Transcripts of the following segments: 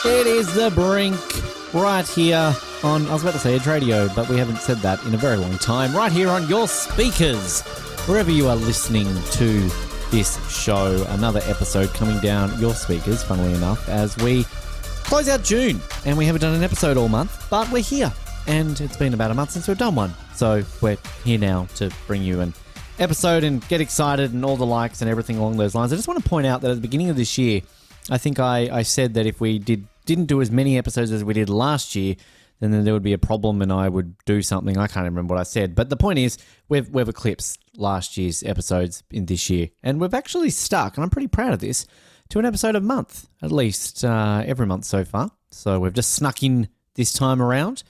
It is the Brink right here on, I was about to say Edge Radio, but we haven't said that in a very long time. Right here on your speakers, wherever you are listening to this show. Another episode coming down your speakers, funnily enough, as we close out June. And we haven't done an episode all month, but we're here. And it's been about a month since we've done one. So we're here now to bring you an episode and get excited and all the likes and everything along those lines. I just want to point out that at the beginning of this year, I think I said that if we didn't do as many episodes as we did last year, then there would be a problem and I would do something. I can't remember what I said. But the point is, we've eclipsed last year's episodes in this year. And we've actually stuck, and I'm pretty proud of this, to an episode a month, at least every month so far. So we've just snuck in this time around.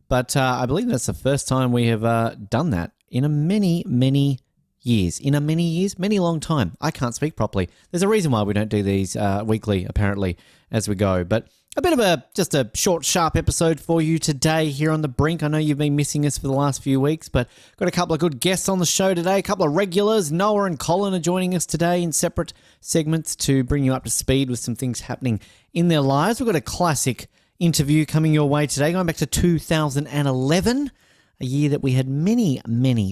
But I believe that's the first time we have done that in a many years. In a many long time. I can't speak properly. There's a reason why we don't do these weekly, apparently, as we go. But a bit of just a short, sharp episode for you today here on The Brink. I know you've been missing us for the last few weeks, but got a couple of good guests on the show today, a couple of regulars. Noah and Colin are joining us today in separate segments to bring you up to speed with some things happening in their lives. We've got a classic interview coming your way today, going back to 2011, a year that we had many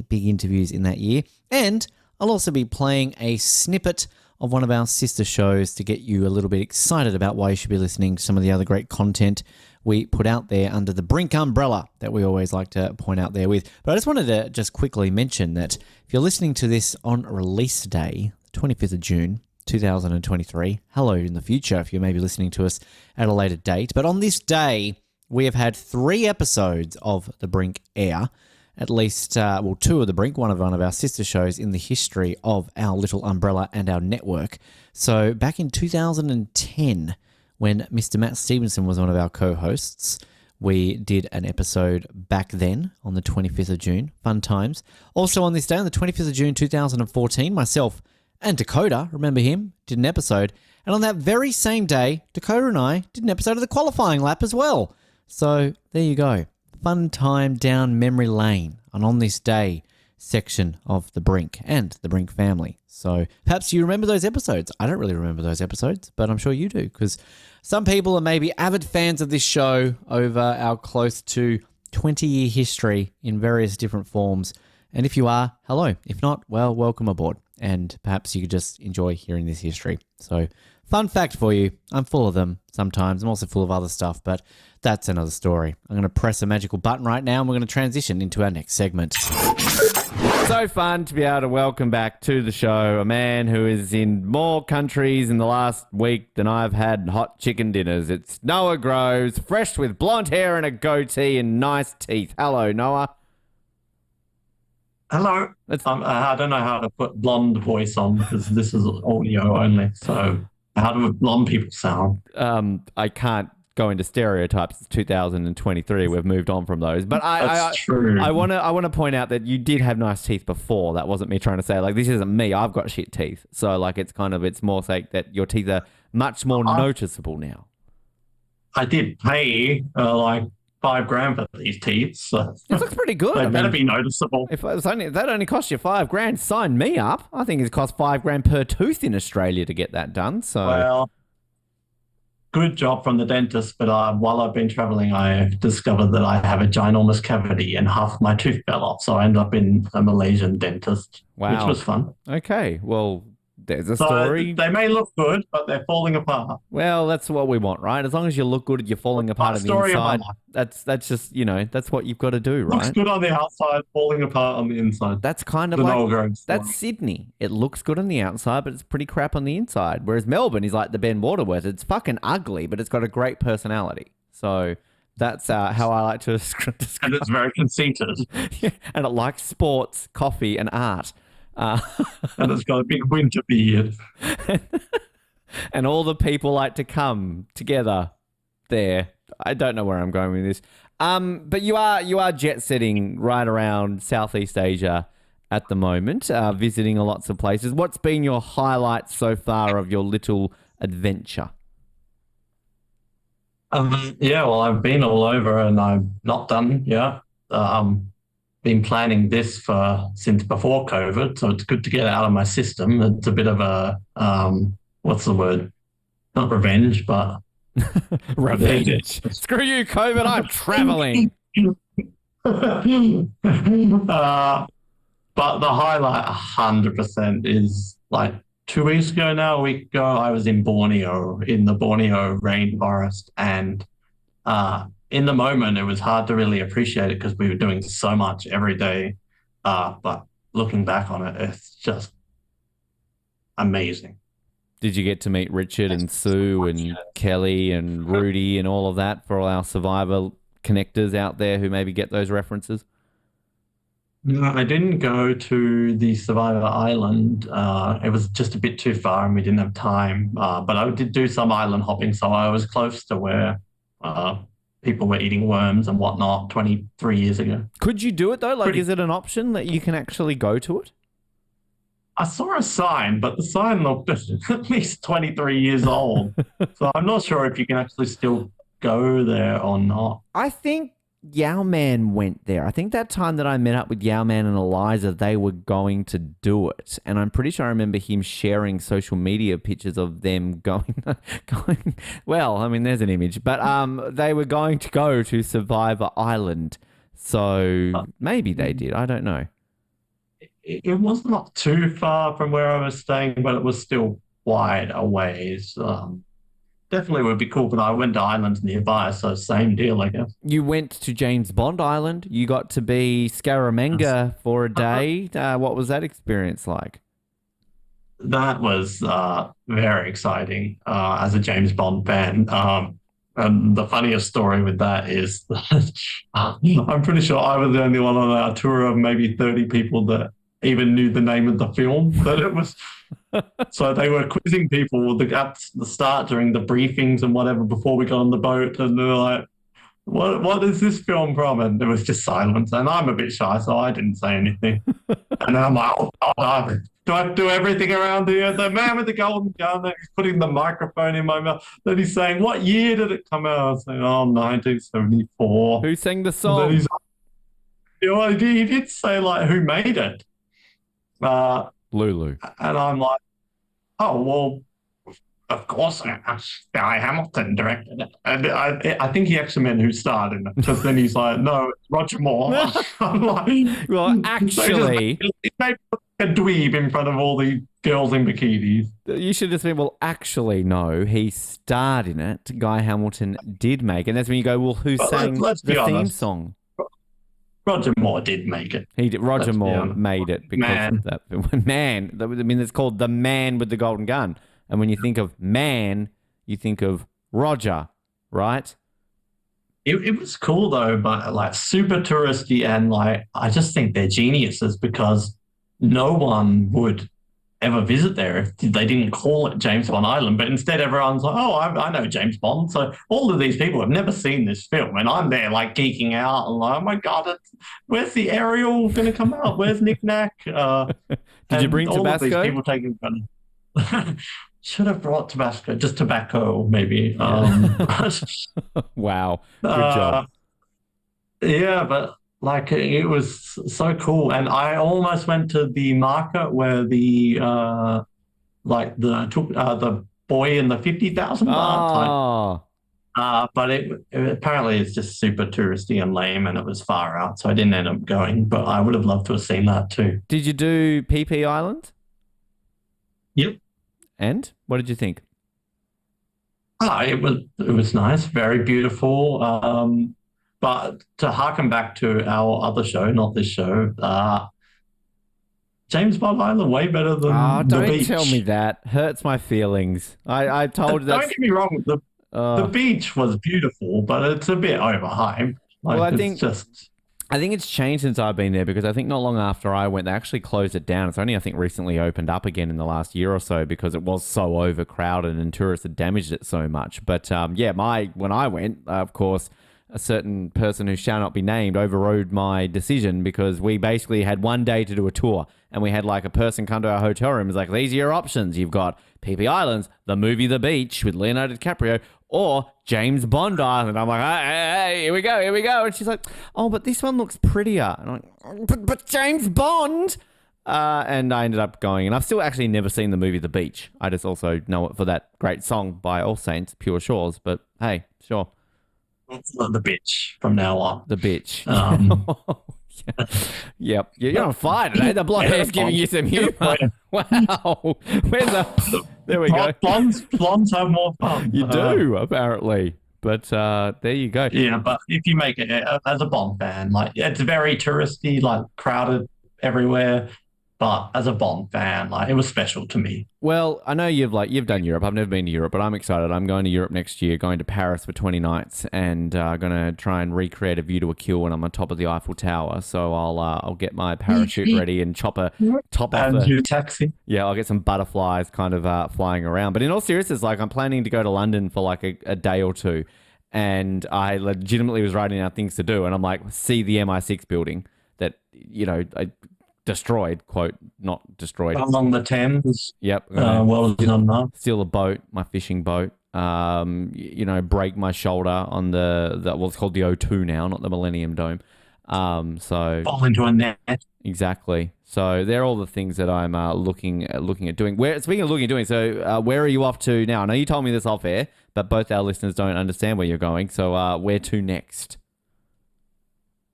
big interviews in that year. And I'll also be playing a snippet of one of our sister shows to get you a little bit excited about why you should be listening to some of the other great content we put out there under the Brink umbrella that we always like to point out there with. But I just wanted to just quickly mention that if you're listening to this on release day, the 25th of June, 2023, hello in the future if you may be listening to us at a later date. But on this day, we have had 3 episodes of The Brink air. At least, 2 of The Brink, one of our sister shows in the history of our little umbrella and our network. So back in 2010, when Mr. Matt Stevenson was one of our co-hosts, we did an episode back then on the 25th of June. Fun times. Also on this day, on the 25th of June 2014, myself and Dakota, remember him, did an episode. And on that very same day, Dakota and I did an episode of the qualifying lap as well. So there you go. Fun time down memory lane and on this day section of The Brink and the Brink family. So perhaps you remember those episodes. I don't really remember those episodes, but I'm sure you do, because some people are maybe avid fans of this show over our close to 20-year history in various different forms. And if you are, hello. If not, well, welcome aboard. And perhaps you could just enjoy hearing this history. So fun fact for you, I'm full of them sometimes. I'm also full of other stuff, but that's another story. I'm going to press a magical button right now and we're going to transition into our next segment. So fun to be able to welcome back to the show a man who is in more countries in the last week than I've had hot chicken dinners. It's Noah Groves, fresh with blonde hair and a goatee and nice teeth. Hello, Noah. Hello. I don't know how to put blonde voice on because this is audio only. So how do blonde people sound? I can't go into stereotypes. It's 2023. We've moved on from those. But true. I want to point out that you did have nice teeth before. That wasn't me trying to say, like, this isn't me. I've got shit teeth. So, like, it's more like that your teeth are much more noticeable now. I did pay, $5,000 for these teeth. So it looks pretty good. They better be noticeable. If that only cost you $5,000, sign me up. I think it costs $5,000 per tooth in Australia to get that done. So, well, good job from the dentist. But while I've been traveling, I've discovered that I have a ginormous cavity and half my tooth fell off. So I ended up in a Malaysian dentist, which was fun. Okay, well, there's a story. They may look good, but they're falling apart. Well, that's what we want, right? As long as you look good, you're falling apart on the inside. That's just, that's what you've got to do, right? Looks good on the outside, falling apart on the inside. That's kind of that's Sydney. It looks good on the outside, but it's pretty crap on the inside. Whereas Melbourne is like the Ben Waterworth. It's fucking ugly, but it's got a great personality. So that's how I like to describe. And it's very conceited. Yeah, and it likes sports, coffee, and art. And it's got a big winter beard. And all the people like to come together there. I don't know where I'm going with this. But you are jet setting right around Southeast Asia at the moment, visiting lots of places. What's been your highlight so far of your little adventure? Well, I've been all over and I'm not done yet. Been planning this since before COVID, so it's good to get it out of my system. It's a bit of a what's the word? Not revenge, but Revenge. Screw you, COVID. I'm traveling. But the highlight 100% is like 2 weeks ago now, a week ago, I was in Borneo, in the Borneo rainforest. And in the moment, it was hard to really appreciate it because we were doing so much every day. But looking back on it, it's just amazing. Did you get to meet Richard and Sue and Kelly and Rudy and all of that for all our Survivor connectors out there who maybe get those references? No, I didn't go to the Survivor Island. It was just a bit too far and we didn't have time. But I did do some island hopping, so I was close to where people were eating worms and whatnot 23 years ago. Could you do it though? Like, is it an option that you can actually go to it? I saw a sign, but the sign looked at least 23 years old. So I'm not sure if you can actually still go there or not. I think Yowman went there. I think that time that I met up with Yowman and Eliza, they were going to do it. And I'm pretty sure I remember him sharing social media pictures of them going, well, I mean, there's an image, but they were going to go to Survivor Island. So maybe they did. I don't know. It was not too far from where I was staying, but it was still quite a ways. Definitely would be cool, but I went to islands nearby, so same deal, I guess. You went to James Bond Island. You got to be Scaramanga for a day. What was that experience like? That was very exciting as a James Bond fan. And the funniest story with that is that I'm pretty sure I was the only one on our tour of maybe 30 people that even knew the name of the film that it was. So they were quizzing people at the start during the briefings and whatever before we got on the boat, and they're like, what is this film from? And there was just silence, and I'm a bit shy, so I didn't say anything. And I'm like, oh, do I do everything around here? The man with the golden gun, and he's putting the microphone in my mouth. Then he's saying, what year did it come out? I was saying, 1974. Who sang the song? He did say, like, who made it? Lulu. And I'm like, oh, well, of course, Guy Hamilton directed it. And I think he actually meant who starred in it. Because then he's like, no, it's Roger Moore. I'm like, well, actually, he made a dweeb in front of all the girls in bikinis. You should just say, well, actually, no, he starred in it. Guy Hamilton did make it. And that's when you go, well, who sang the theme song? Roger Moore did make it. He did. Roger Moore made it because of that. Man. I mean, it's called The Man with the Golden Gun. And when you think of man, you think of Roger, right? It was cool though, but like super touristy, and like I just think they're geniuses because no one would ever visit there if they didn't call it James Bond Island. But instead, everyone's like, oh, I know James Bond. So all of these people have never seen this film, and I'm there like geeking out and like, oh my God, where's the Ariel going to come out? Where's Nick Nack? Did you bring Tabasco? All of these people taking should have brought Tabasco, just tobacco, maybe. Wow, good job. Yeah, but like it was so cool, and I almost went to the market where the boy in the 50,000 baht type. But it apparently it's just super touristy and lame, and it was far out, so I didn't end up going. But I would have loved to have seen that too. Did you do PP Island? Yep. And what did you think? It was nice, very beautiful. But to harken back to our other show, not this show, James Bond Island way better than the beach. Don't tell me that. Hurts my feelings. I told you that. Don't get me wrong. The beach was beautiful, but it's a bit overhyped. Like, well, I think it's changed since I've been there because I think not long after I went, they actually closed it down. It's only, I think, recently opened up again in the last year or so because it was so overcrowded and tourists had damaged it so much. But when I went, of course, a certain person who shall not be named overrode my decision because we basically had one day to do a tour and we had like a person come to our hotel room. It's like, these are your options. You've got PP Islands, the movie The Beach with Leonardo DiCaprio, or James Bond Island. I'm like, hey, here we go. And she's like, oh, but this one looks prettier. And I'm like, but James Bond. And I ended up going, and I've still actually never seen the movie The Beach. I just also know it for that great song by All Saints, Pure Shores. But hey, sure. The bitch from now on. The bitch. Yeah. Yep. You're on fire today. The blonde hair's giving you some humor. Wow. Where's the... There we go. Blondes have more fun. You do, apparently. But there you go. Yeah, but if you make it as a Bond fan, like it's very touristy, like crowded everywhere. But as a Bond fan, like it was special to me. Well, I know you've done Europe. I've never been to Europe, but I'm excited. I'm going to Europe next year, going to Paris for 20 nights, and going to try and recreate a view to a kill when I'm on top of the Eiffel Tower. So I'll get my parachute ready and chop a top off. And your taxi. Yeah, I'll get some butterflies kind of flying around. But in all seriousness, like I'm planning to go to London for like a day or two, and I legitimately was writing out things to do, and I'm like, see the MI6 building that I destroyed, quote, not destroyed. Along the Thames. Yep. Well, not enough. Steal a boat, my fishing boat. Break my shoulder on what's called the O2 now, not the Millennium Dome. So fall into a net. Exactly. So they're all the things that I'm looking at doing. Speaking of looking at doing, so where are you off to now? I know you told me this off air, but both our listeners don't understand where you're going. So where to next?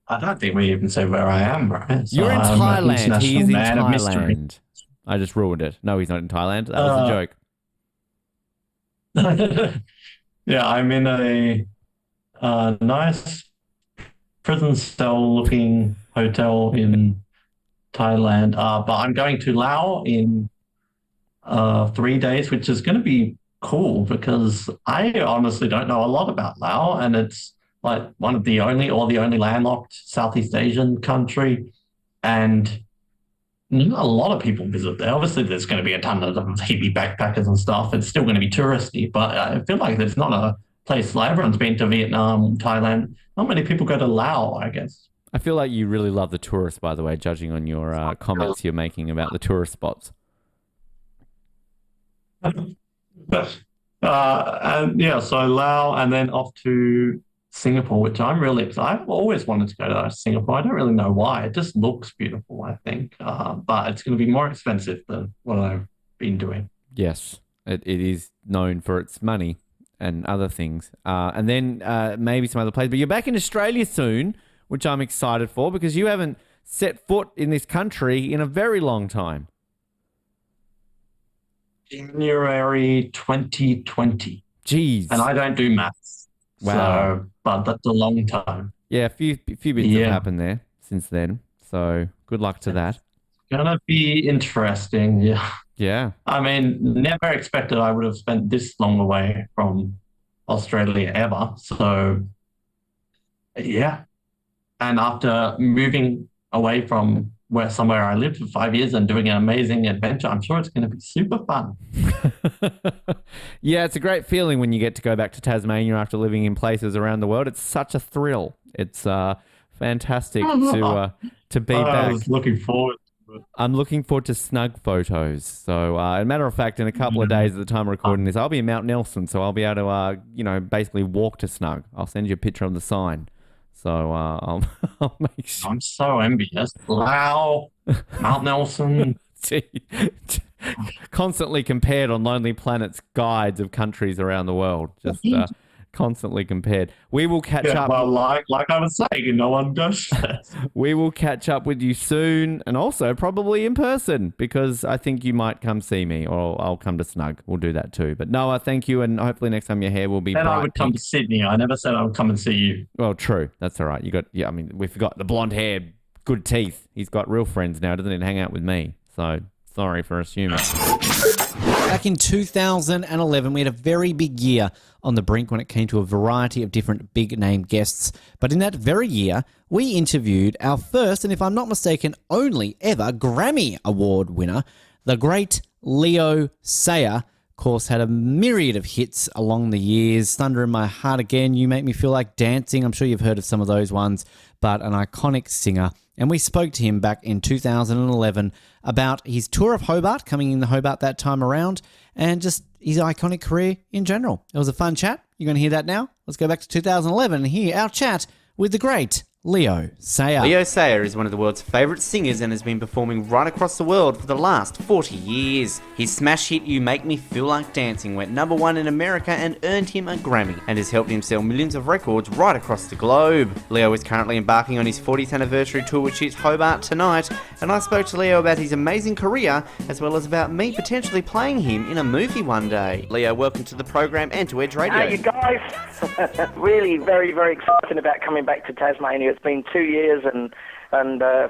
I don't think we even say where I am, right? So you're in Thailand. He's in Thailand. I just ruined it. No, he's not in Thailand. That was a joke. Yeah, I'm in a nice prison cell looking hotel in Thailand. But I'm going to Laos in 3 days, which is going to be cool because I honestly don't know a lot about Laos, and it's like one of the only landlocked Southeast Asian country, and not a lot of people visit there. Obviously, there's going to be a ton of hippie backpackers and stuff. It's still going to be touristy, but I feel like there's not a place like everyone's been to Vietnam, Thailand. Not many people go to Laos, I guess. I feel like you really love the tourists, by the way, judging on your comments you're making about the tourist spots. And yeah, so Laos, and then off to Singapore, which I'm really excited. I've always wanted to go to Singapore. I don't really know why. It just looks beautiful, I think. But it's going to be more expensive than what I've been doing. Yes, it is known for its money and other things. And then maybe some other places. But you're back in Australia soon, which I'm excited for because you haven't set foot in this country in a very long time. January 2020. Jeez. And I don't do maths. Wow. So, but that's a long time. Yeah, a few bits have happened there since then. So good luck to that. It's gonna be interesting. Yeah. Yeah. I mean, never expected I would have spent this long away from Australia ever. So yeah. And after moving away from somewhere I lived for 5 years and doing an amazing adventure, I'm sure it's going to be super fun. Yeah, it's a great feeling when you get to go back to Tasmania after living in places around the world. It's such a thrill. It's fantastic to be back. I was looking forward to it. I'm looking forward to snug photos. So, as a matter of fact, in a couple of days at the time of recording this, I'll be in Mount Nelson, so I'll be able to, basically walk to snug. I'll send you a picture of the sign. So I'll make sure. I'm so envious. Wow, Mount Nelson. Constantly compared on Lonely Planet's guides of countries around the world. Just constantly compared. We will catch up. Well, like I was saying, no one goes there. We will catch up with you soon, and also probably in person because I think you might come see me, or I'll come to Snug. We'll do that too. But Noah, thank you, and hopefully next time your hair will be. And bright I would come to Sydney. I never said I would come and see you. Well, true. That's all right. We forgot the blonde hair, good teeth. He's got real friends now. Doesn't need to hang out with me. So sorry for assuming. Back in 2011, we had a very big year on the Brink when it came to a variety of different big-name guests. But in that very year, we interviewed our first, and if I'm not mistaken, only ever Grammy Award winner, the great Leo Sayer. Of course, had a myriad of hits along the years. Thunder in My Heart Again, You Make Me Feel Like Dancing. I'm sure you've heard of some of those ones, but an iconic singer. And we spoke to him back in 2011 about his tour of Hobart, coming in the Hobart that time around, and just his iconic career in general. It was a fun chat. You're going to hear that now. Let's go back to 2011 and hear our chat with the great Leo Sayer. Leo Sayer is one of the world's favourite singers and has been performing right across the world for the last 40 years. His smash hit You Make Me Feel Like Dancing went #1 in America and earned him a Grammy, and has helped him sell millions of records right across the globe. Leo is currently embarking on his 40th anniversary tour, which hits Hobart tonight, and I spoke to Leo about his amazing career as well as about me potentially playing him in a movie one day. Leo, welcome to the program and to Edge Radio. Hi, you guys. Really very, very excited about coming back to Tasmania. It's been 2 years and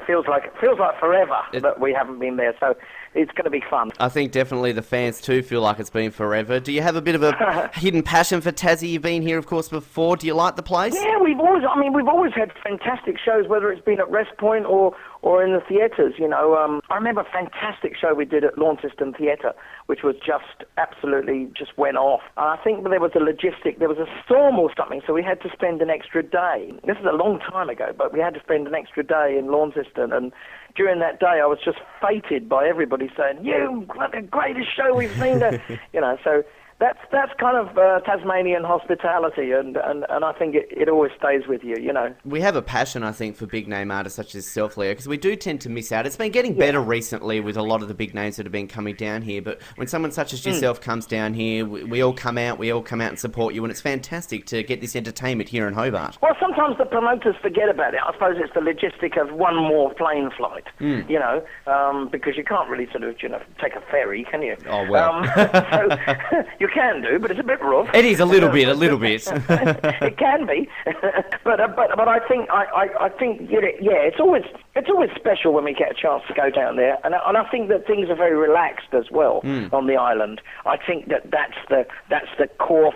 feels like forever that we haven't been there. So it's going to be fun. I think definitely the fans too feel like it's been forever. Do you have a bit of a hidden passion for Tassie? You've been here, of course, before. Do you like the place? Yeah, we've always had fantastic shows, whether it's been at Rest Point or in the theatres. You know, I remember a fantastic show we did at Launceston Theatre, which was just went off. And I think there was a storm or something, so we had to spend an extra day. This is a long time ago, but we had to spend an extra day in Launceston, and during that day I was just feted by everybody saying, "You, the greatest show we've seen." You know, so that's kind of Tasmanian hospitality, and I think it always stays with you, you know. We have a passion, I think, for big-name artists such as yourself, Leo, because we do tend to miss out. It's been getting better recently with a lot of the big names that have been coming down here, but when someone such as yourself comes down here, we all come out and support you, and it's fantastic to get this entertainment here in Hobart. Well, sometimes the promoters forget about it. I suppose it's the logistic of one more plane flight, you know, because you can't really sort of, you know, take a ferry, can you? Oh, well. So you can do, but it's a bit rough. It is a little bit. It can be, but I think it's always special when we get a chance to go down there, and I think that things are very relaxed as well on the island. I think that's the core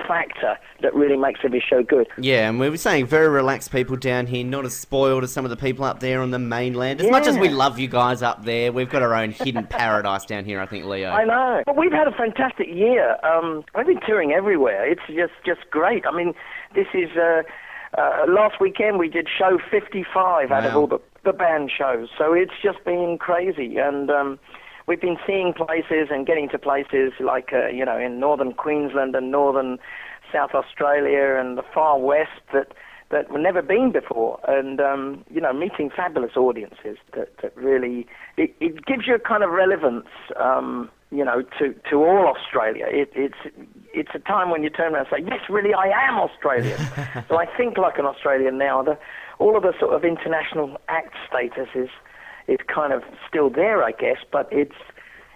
factor that really makes every show good. Yeah, and we were saying very relaxed people down here, not as spoiled as some of the people up there on the mainland. As much as we love you guys up there, we've got our own hidden paradise down here, I think, Leo. I know. But we've had a fantastic year. We've been touring everywhere. It's just great. I mean, this is... last weekend we did show 55 out of all the band shows. So it's just been crazy. And... we've been seeing places and getting to places like, you know, in northern Queensland and northern South Australia and the far west that we've never been before. And, you know, meeting fabulous audiences that really, it gives you a kind of relevance, you know, to all Australia. It's a time when you turn around and say, yes, really, I am Australian. So I think like an Australian now. All of the sort of international act status is kind of still there, I guess, but it's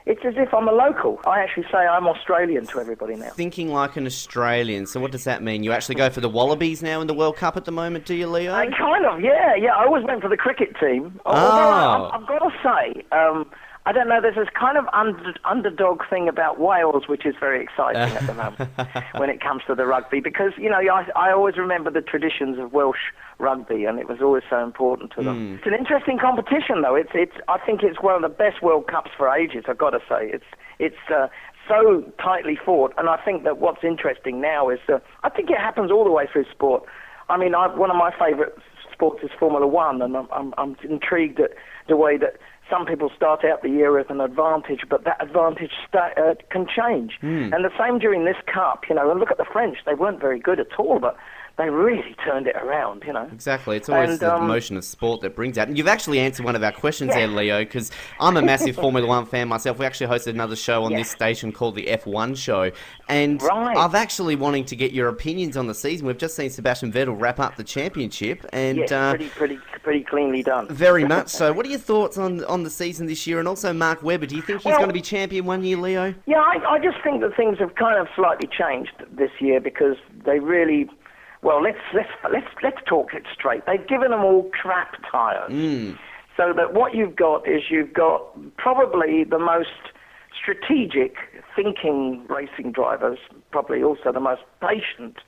as if I'm a local. I actually say I'm Australian to everybody now. Thinking like an Australian. So what does that mean? You actually go for the Wallabies now in the World Cup at the moment, do you, Leo? I kind of, yeah. I always went for the cricket team. Although I've got to say, I don't know, there's this kind of underdog thing about Wales, which is very exciting at the moment when it comes to the rugby, because, you know, I always remember the traditions of Welsh rugby, and it was always so important to them. It's an interesting competition, though. I think it's one of the best World Cups for ages, I've got to say. It's so tightly fought, and I think that what's interesting now is, I think it happens all the way through sport. I mean, one of my favourite sports is Formula One, and I'm intrigued at the way that some people start out the year with an advantage, but that advantage can change. And the same during this Cup, you know, and look at the French. They weren't very good at all, but they really turned it around, you know. Exactly. It's always the emotion of sport that brings out. And you've actually answered one of our questions there, Leo, because I'm a massive Formula One fan myself. We actually hosted another show on this station called the F1 Show. And I've actually wanting to get your opinions on the season. We've just seen Sebastian Vettel wrap up the championship. And pretty cleanly done. Very much so. What are your thoughts on the season this year? And also Mark Webber, do you think he's going to be champion one year, Leo? Yeah, I just think that things have kind of slightly changed this year because they really... Well, let's talk it straight. They've given them all crap tyres. So that what you've got probably the most strategic thinking racing drivers, probably also the most patient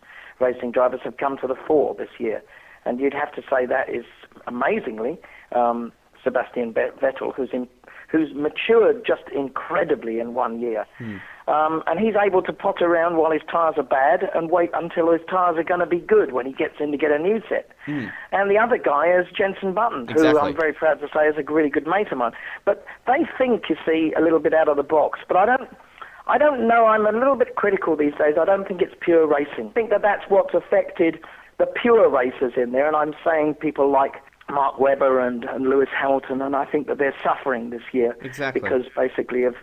racing drivers have come to the fore this year. And you'd have to say that is amazingly Sebastian Vettel, who's matured just incredibly in 1 year. And he's able to pot around while his tyres are bad and wait until his tyres are going to be good when he gets in to get a new set. And the other guy is Jenson Button, who I'm very proud to say is a really good mate of mine. But they think, you see, a little bit out of the box. But I don't know. I'm a little bit critical these days. I don't think it's pure racing. I think that's what's affected the pure racers in there, and I'm saying people like Mark Webber and Lewis Hamilton, and I think that they're suffering this year because basically of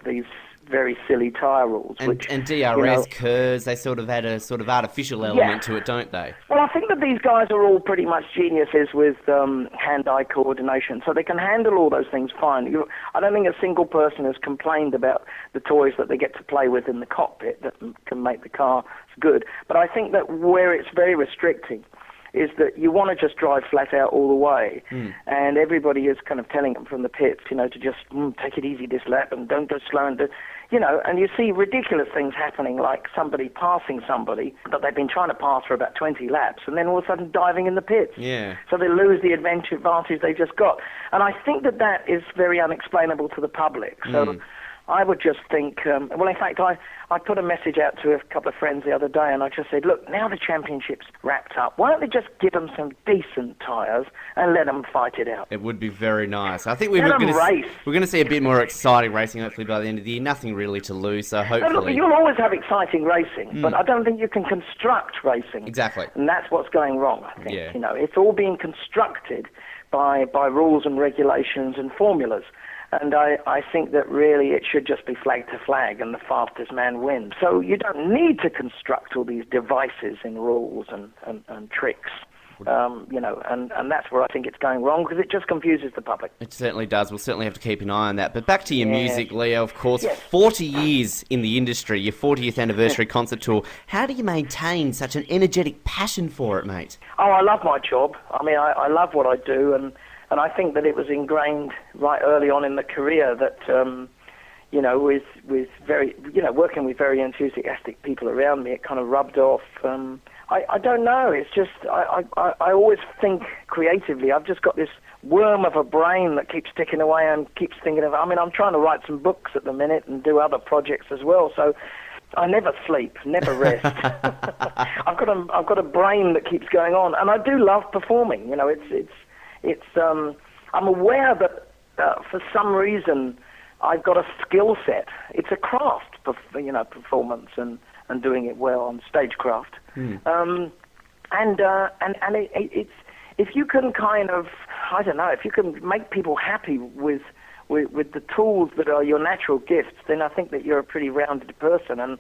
these very silly tyre rules. And DRS, KERS, they sort of add a sort of artificial element to it, don't they? Well, I think that these guys are all pretty much geniuses with hand-eye coordination, so they can handle all those things fine. I don't think a single person has complained about the toys that they get to play with in the cockpit that can make the car good. But I think that where it's very restricting is that you want to just drive flat out all the way, and everybody is kind of telling them from the pits, to just take it easy this lap and don't go slow, and and you see ridiculous things happening, like somebody passing somebody that they've been trying to pass for about 20 laps, and then all of a sudden diving in the pits. Yeah. So they lose the advantage they just got, and I think that is very unexplainable to the public. So I would just think, in fact, I put a message out to a couple of friends the other day, and I just said, look, now the championship's wrapped up, why don't they just give them some decent tyres and let them fight it out? It would be very nice. I think we're going to see a bit more exciting racing, hopefully, by the end of the year. Nothing really to lose, so hopefully... No, look, you'll always have exciting racing, but I don't think you can construct racing. Exactly. And that's what's going wrong, I think. Yeah. It's all being constructed by rules and regulations and formulas. And I think that really it should just be flag to flag and the fastest man wins. So you don't need to construct all these devices in rules and tricks, and that's where I think it's going wrong, because it just confuses the public. It certainly does. We'll certainly have to keep an eye on that. But back to your music, Leo, of course. Yes. 40 years in the industry, your 40th anniversary concert tour. How do you maintain such an energetic passion for it, mate? Oh, I love my job. I mean, I love what I do, and I think that it was ingrained right early on in the career that, with very, working with very enthusiastic people around me, it kind of rubbed off. I don't know. It's just, I always think creatively. I've just got this worm of a brain that keeps ticking away and keeps thinking of, I'm trying to write some books at the minute and do other projects as well. So I never sleep, never rest. I've got a brain that keeps going on, and I do love performing. I'm aware that for some reason I've got a skill set. It's a craft, performance and doing it well on stagecraft. It's if you can kind of, I don't know, if you can make people happy with the tools that are your natural gifts, then I think that you're a pretty rounded person, and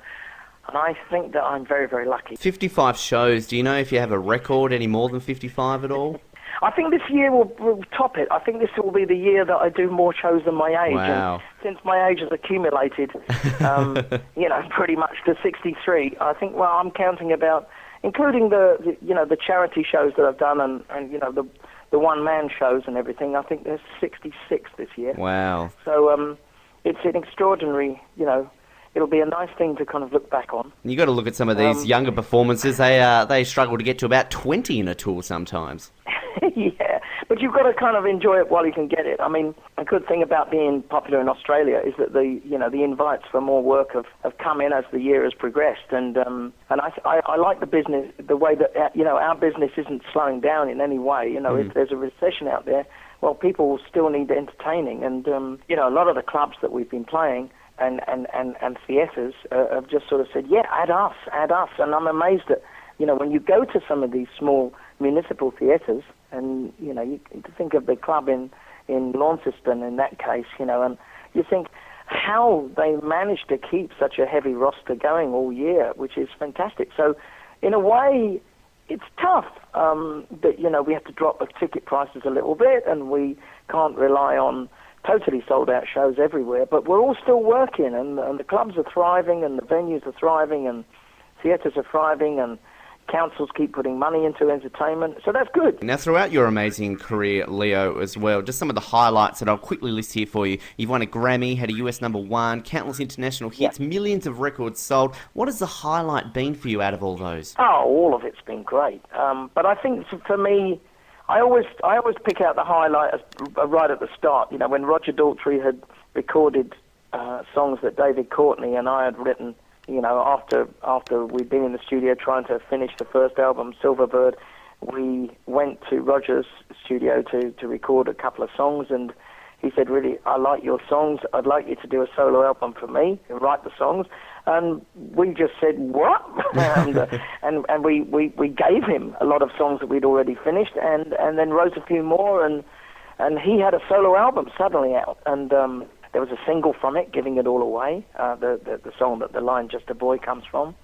I think that I'm very, very lucky. 55 shows. Do you know if you have a record any more than 55 at all? I think this year will top it. I think this will be the year that I do more shows than my age. Wow. And since my age has accumulated, pretty much to 63, I think, I'm counting about, including the charity shows that I've done and the one-man shows and everything, I think there's 66 this year. Wow. So it's an extraordinary, it'll be a nice thing to kind of look back on. You got to look at some of these younger performances. They struggle to get to about 20 in a tour sometimes. Yeah, but you've got to kind of enjoy it while you can get it. I mean, a good thing about being popular in Australia is that the invites for more work have come in as the year has progressed, and I like the business, the way that our business isn't slowing down in any way. If there's a recession out there, well, people still need entertaining, and a lot of the clubs that we've been playing and theatres have just sort of said, yeah, add us, and I'm amazed that when you go to some of these small municipal theatres, and you think of the club in Launceston in that case, and you think how they managed to keep such a heavy roster going all year, which is fantastic. So in a way, it's tough that we have to drop the ticket prices a little bit, and we can't rely on totally sold out shows everywhere, but we're all still working, and the clubs are thriving, and the venues are thriving, and theatres are thriving, and councils keep putting money into entertainment, so that's good. Now, throughout your amazing career, Leo, as well, just some of the highlights that I'll quickly list here for you. You've won a Grammy, had a US #1, countless international hits, millions of records sold. What has the highlight been for you out of all those? Oh, all of it's been great. But I think for me, I always pick out the highlight right at the start. When Roger Daltrey had recorded songs that David Courtney and I had written. After we'd been in the studio trying to finish the first album, Silverbird, we went to Roger's studio to record a couple of songs, and he said, really, I like your songs. I'd like you to do a solo album for me and write the songs. And we just said, what? and we gave him a lot of songs that we'd already finished and then wrote a few more. And he had a solo album suddenly out. And there was a single from it, Giving It All Away, the song that the line Just a Boy comes from.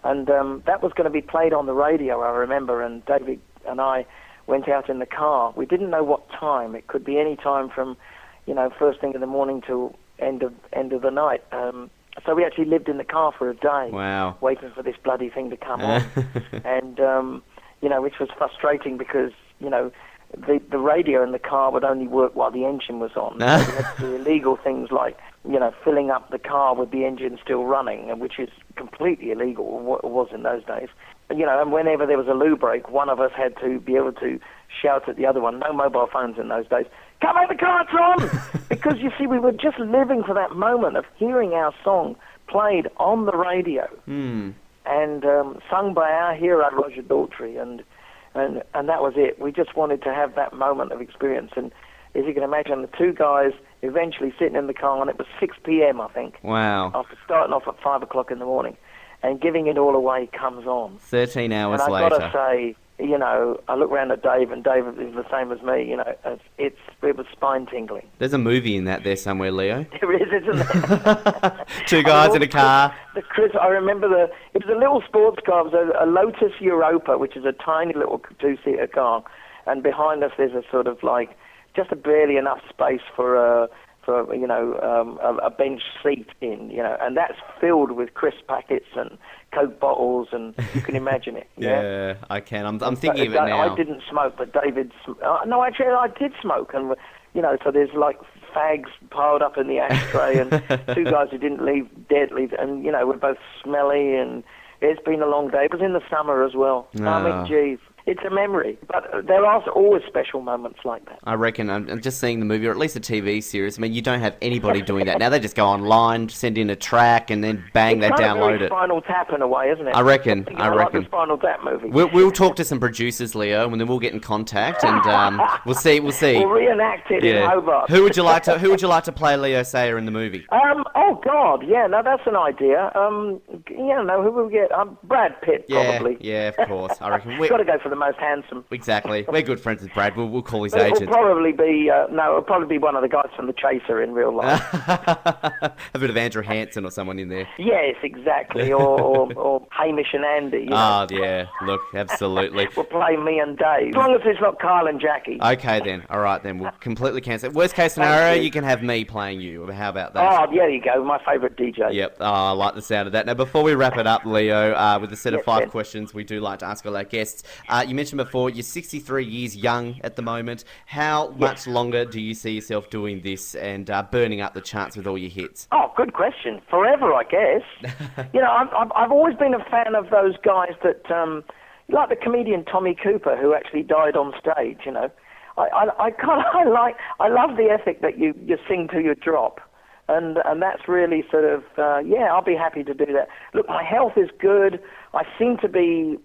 And that was going to be played on the radio, I remember. And David and I went out in the car. We didn't know what time. It could be any time from, first thing in the morning till end of the night. So we actually lived in the car for a day, waiting for this bloody thing to come on. And, which was frustrating because, the radio in the car would only work while the engine was on. So we had to do illegal things like, filling up the car with the engine still running, which is completely illegal, or was in those days. And whenever there was a loo break, one of us had to be able to shout at the other one. No mobile phones in those days. Come out the car, it's on! Because, you see, we were just living for that moment of hearing our song played on the radio and sung by our hero, Roger Daltrey, and that was it. We just wanted to have that moment of experience. And as you can imagine, the two guys eventually sitting in the car, and it was 6 p.m., I think. Wow. After starting off at 5 o'clock in the morning. And Giving It All Away comes on. 13 hours later. And I've got to say, I look around at Dave, and Dave is the same as me. It was spine-tingling. There's a movie in that there somewhere, Leo. There is, isn't there? Two guys in a car. I remember it was a little sports car. It was a Lotus Europa, which is a tiny little two-seater car. And behind us there's a sort of like, just barely enough space for a bench seat in, and that's filled with crisp packets and Coke bottles, and you can imagine it. Yeah, I can. I'm thinking of it now. I didn't smoke, but David... no, actually, I did smoke, and, so there's, like, fags piled up in the ashtray, and two guys who didn't leave, and, we're both smelly, and it's been a long day. It was in the summer as well. Oh. I mean, geez. It's a memory, but there are always special moments like that. I reckon. I'm just seeing the movie, or at least a TV series. I mean, you don't have anybody doing that now. They just go online, send in a track, and then bang, they download it. Spinal Tap in a way, isn't it? I reckon. Like the Spinal Tap movie. We'll talk to some producers, Leo, and then we'll get in contact, and we'll see. We'll reenact it in Hobart. Who would you like to play Leo Sayer in the movie? Oh God, yeah. No, that's an idea. Who will we get? Brad Pitt, probably. Yeah, of course. I reckon we've got to go for the most handsome. Exactly. We're good friends with Brad. We'll call his agent. agent. It'll probably be one of the guys from The Chaser in real life. A bit of Andrew Hansen or someone in there. Yes, exactly. Or Hamish and Andy. Yeah. Look, absolutely. We'll play me and Dave. As long as it's not Kyle and Jackie. Okay, then. All right, then. We'll completely cancel it. Worst case scenario, you can have me playing you. How about that? Oh, there you go. My favourite DJ. Yep. Oh, I like the sound of that. Now, before we wrap it up, Leo, with a set of 5 questions we do like to ask all our guests. You mentioned before you're 63 years young at the moment. How much longer do you see yourself doing this and burning up the charts with all your hits? Oh, good question. Forever, I guess. I've always been a fan of those guys that, like the comedian Tommy Cooper, who actually died on stage. I love the ethic that you sing till you drop. And that's really sort of, I'll be happy to do that. Look, my health is good. I seem to be,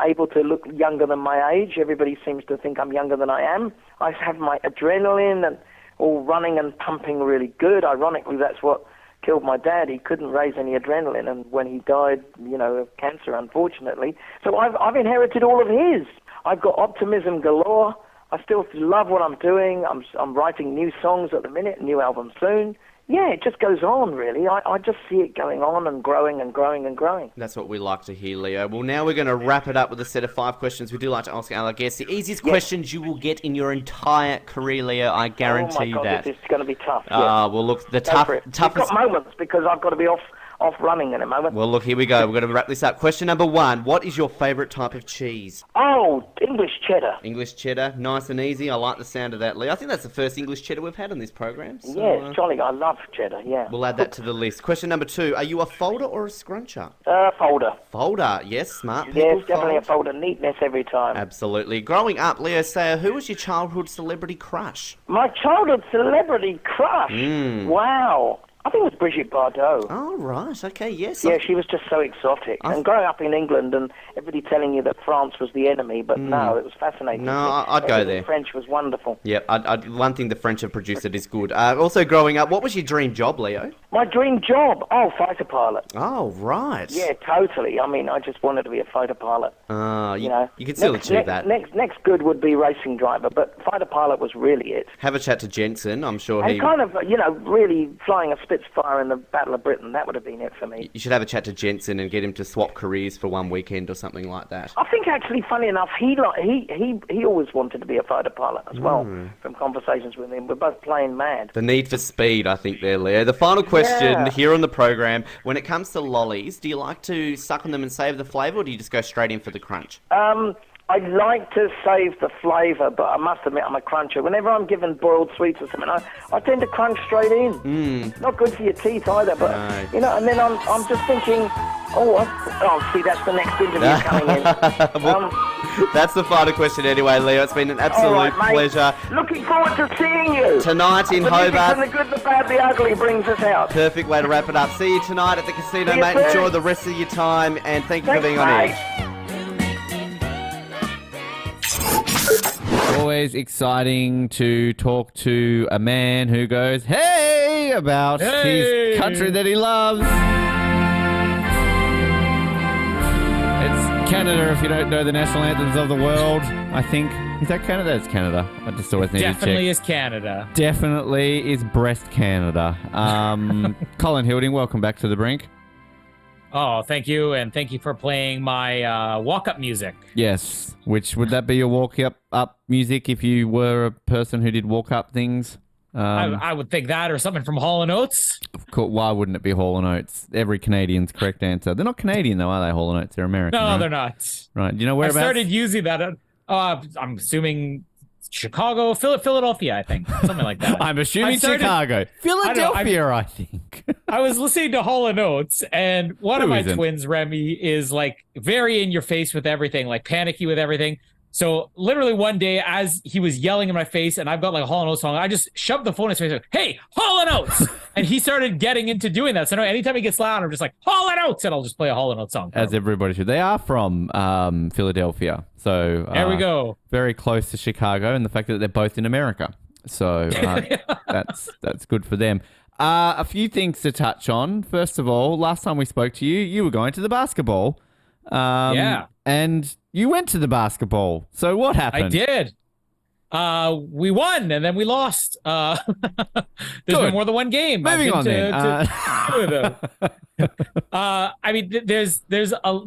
able to look younger than my age. Everybody seems to think I'm younger than I am. I have my adrenaline and all running and pumping really good. Ironically, that's what killed my dad. He couldn't raise any adrenaline, and when he died, of cancer, unfortunately. So I've inherited all of his. I've got optimism galore. I still love what I'm doing. I'm writing new songs at the minute, new album soon. Yeah, it just goes on, really. I just see it going on and growing and growing and growing. That's what we like to hear, Leo. Well, now we're going to wrap it up with a set of 5 questions we do like to ask our guests. The easiest questions you will get in your entire career, Leo. I guarantee you that. This is going to be tough. Well, look, the toughest... I've got moments because I've got to be off running in a moment. Well, look, here we go. We're going to wrap this up. Question number 1. What is your favourite type of cheese? Oh, English cheddar. English cheddar. Nice and easy. I like the sound of that, Leo. I think that's the first English cheddar we've had on this program. So, yes, jolly. I love cheddar, yeah. We'll add that to the list. Question number 2. Are you a folder or a scruncher? Folder. Folder. Yes, smart people. Yes, definitely a folder. Neatness every time. Absolutely. Growing up, Leo Sayer, who was your childhood celebrity crush? My childhood celebrity crush? Wow. I think it was Brigitte Bardot. Oh, right. Okay, yes. Yeah, she was just so exotic. And growing up in England and everybody telling you that France was the enemy, but no, it was fascinating. No, I'd go there. French was wonderful. Yeah, one thing the French have produced that is good. Also, growing up, what was your dream job, Leo? My dream job? Oh, fighter pilot. Oh, right. Yeah, totally. I mean, I just wanted to be a fighter pilot. You could still achieve that. Next good would be racing driver, but fighter pilot was really it. Have a chat to Jensen. I'm sure and kind of, really flying a Spitfire in the Battle of Britain, that would have been it for me. You should have a chat to Jensen and get him to swap careers for one weekend or something like that. I think actually, funny enough, he always wanted to be a fighter pilot as well. From conversations with him, we're both playing mad. The need for speed, I think, there, Leo. The final question here on the program: when it comes to lollies, do you like to suck on them and save the flavour, or do you just go straight in for the crunch? I'd like to save the flavour, but I must admit I'm a cruncher. Whenever I'm given boiled sweets or something, I tend to crunch straight in. Not good for your teeth either, but, and then I'm just thinking, see, that's the next interview coming in. Well, that's the final question anyway, Leo. It's been an absolute pleasure. Looking forward to seeing you. Tonight in Hobart. The good, the bad, the ugly brings us out. Perfect way to wrap it up. See you tonight at the casino, mate. Enjoy the rest of your time, and thank you for being on Edge. Always exciting to talk to a man who goes, hey, about his country that he loves. It's Canada, if you don't know the national anthems of the world, I think. Is that Canada? It's Canada. I just always need to check. Definitely is Canada. Definitely is breast Canada. Colin Hilding, welcome back to the Brink. Oh, thank you, and thank you for playing my walk-up music. Yes, would that be your walk-up music if you were a person who did walk-up things? I would think that, or something from Hall & Oates. Of course, why wouldn't it be Hall & Oates? Every Canadian's correct answer. They're not Canadian, though, are they, Hall & Oates? They're American, No, right? they're not. Right, do you know whereabouts? I started using that, I'm assuming Chicago, Philadelphia, I think. Something like that. I'm assuming Chicago. Philadelphia, I think. I was listening to Hall & Oates, and one of my twins, Remy, is like very in your face with everything, like panicky with everything. So literally one day, as he was yelling in my face, and I've got like a Hall & Oates song, I just shoved the phone in his face, like, hey, Hall & Oates! And he started getting into doing that. So now anytime he gets loud, I'm just like, Hall & Oates! And I'll just play a Hall & Oates song. As everybody should. They are from Philadelphia. So there we go. Very close to Chicago, and the fact that they're both in America. So that's good for them. A few things to touch on. First of all, last time we spoke to you, you were going to the basketball. And you went to the basketball. So what happened? I did. We won, and then we lost. There's been more than one game. Moving on then. I mean, there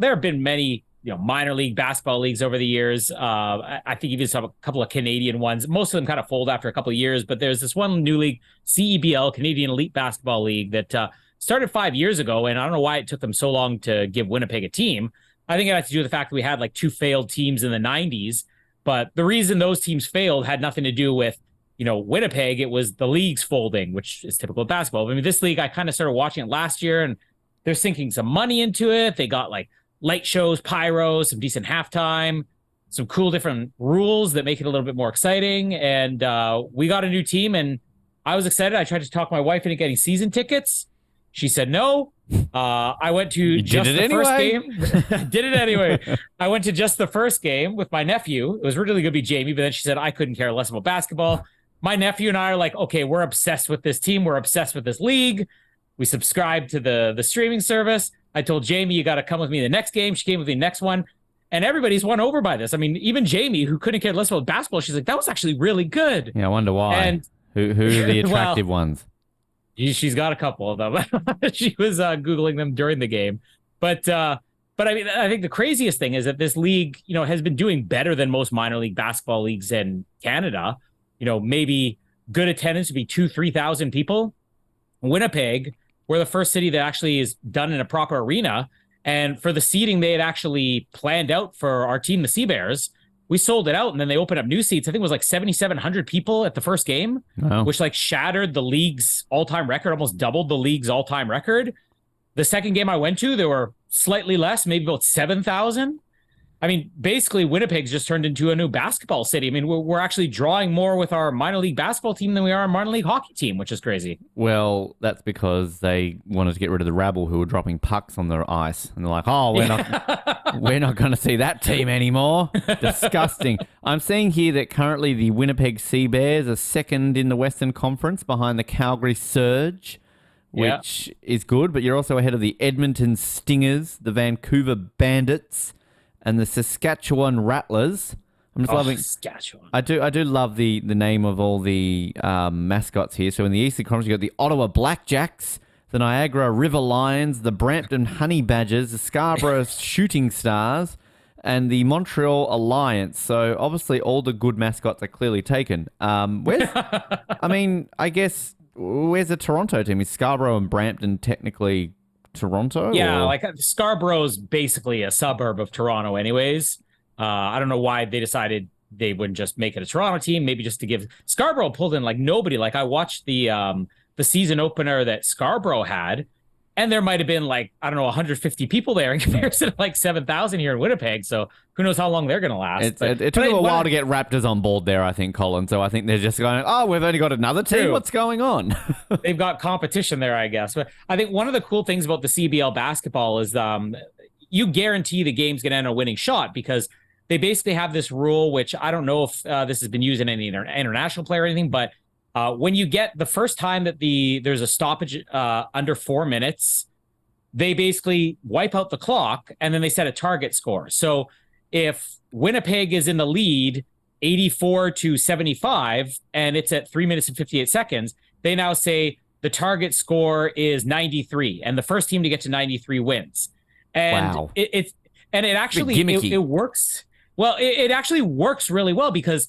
have been many minor league basketball leagues over the years. I think even a couple of Canadian ones. Most of them kind of fold after a couple of years, but there's this one new league, CEBL, Canadian Elite Basketball League, that started 5 years ago, and I don't know why it took them so long to give Winnipeg a team. I think it had to do with the fact that we had like two failed teams in the 90s, but the reason those teams failed had nothing to do with, Winnipeg. It was the league's folding, which is typical of basketball. I mean, this league, I kind of started watching it last year, and they're sinking some money into it. They got like light shows, pyros, some decent halftime, some cool different rules that make it a little bit more exciting. And we got a new team, and I was excited. I tried to talk my wife into getting season tickets. She said no. I went to first game. Did it anyway. I went to just the first game with my nephew. It was really going to be Jamie, but then she said I couldn't care less about basketball. My nephew and I are like, okay, we're obsessed with this team. We're obsessed with this league. We subscribed to the streaming service. I told Jamie, you got to come with me the next game. She came with me the next one. And everybody's won over by this. I mean, even Jamie, who couldn't care less about basketball, she's like, that was actually really good. Yeah, I wonder why. And who are the attractive ones? She's got a couple of them. She was Googling them during the game. But I mean, I think the craziest thing is that this league, has been doing better than most minor league basketball leagues in Canada. Maybe good attendance would be 2,000-3,000 people. Winnipeg, we're the first city that actually is done in a proper arena. And for the seating they had actually planned out for our team, the Sea Bears, we sold it out, and then they opened up new seats. I think it was like 7,700 people at the first game, which like shattered the league's all-time record, almost doubled the league's all-time record. The second game I went to, there were slightly less, maybe about 7,000. I mean, basically, Winnipeg's just turned into a new basketball city. I mean, we're actually drawing more with our minor league basketball team than we are our minor league hockey team, which is crazy. Well, that's because they wanted to get rid of the rabble who were dropping pucks on their ice. And they're like, oh, we're not going to see that team anymore. Disgusting. I'm seeing here that currently the Winnipeg Sea Bears are second in the Western Conference behind the Calgary Surge, which is good. But you're also ahead of the Edmonton Stingers, the Vancouver Bandits, and the Saskatchewan Rattlers. I'm just loving Saskatchewan. I do love the name of all the mascots here. So in the Eastern Conference, you got the Ottawa Blackjacks, the Niagara River Lions, the Brampton Honey Badgers, the Scarborough Shooting Stars, and the Montreal Alliance. So obviously all the good mascots are clearly taken. Where's the Toronto team? Is Scarborough and Brampton technically Toronto? Yeah, like Scarborough's basically a suburb of Toronto anyways. I don't know why they decided they wouldn't just make it a Toronto team, maybe just to give Scarborough pulled in like nobody. Like I watched the season opener that Scarborough had, and there might have been like, I don't know, 150 people there in comparison to like 7,000 here in Winnipeg. So who knows how long they're going to last. It took them a while to get Raptors on board there, I think, Colin. So I think they're just going, oh, we've only got another team. True. What's going on? They've got competition there, I guess. But I think one of the cool things about the CBL basketball is you guarantee the game's going to end a winning shot, because they basically have this rule, which I don't know if this has been used in any international play or anything, but when you get the first time that there's a stoppage under 4 minutes, they basically wipe out the clock and then they set a target score. So if Winnipeg is in the lead 84-75 and it's at 3 minutes and 58 seconds, they now say the target score is 93 and the first team to get to 93 wins. And wow. it works. Well, it actually works really well because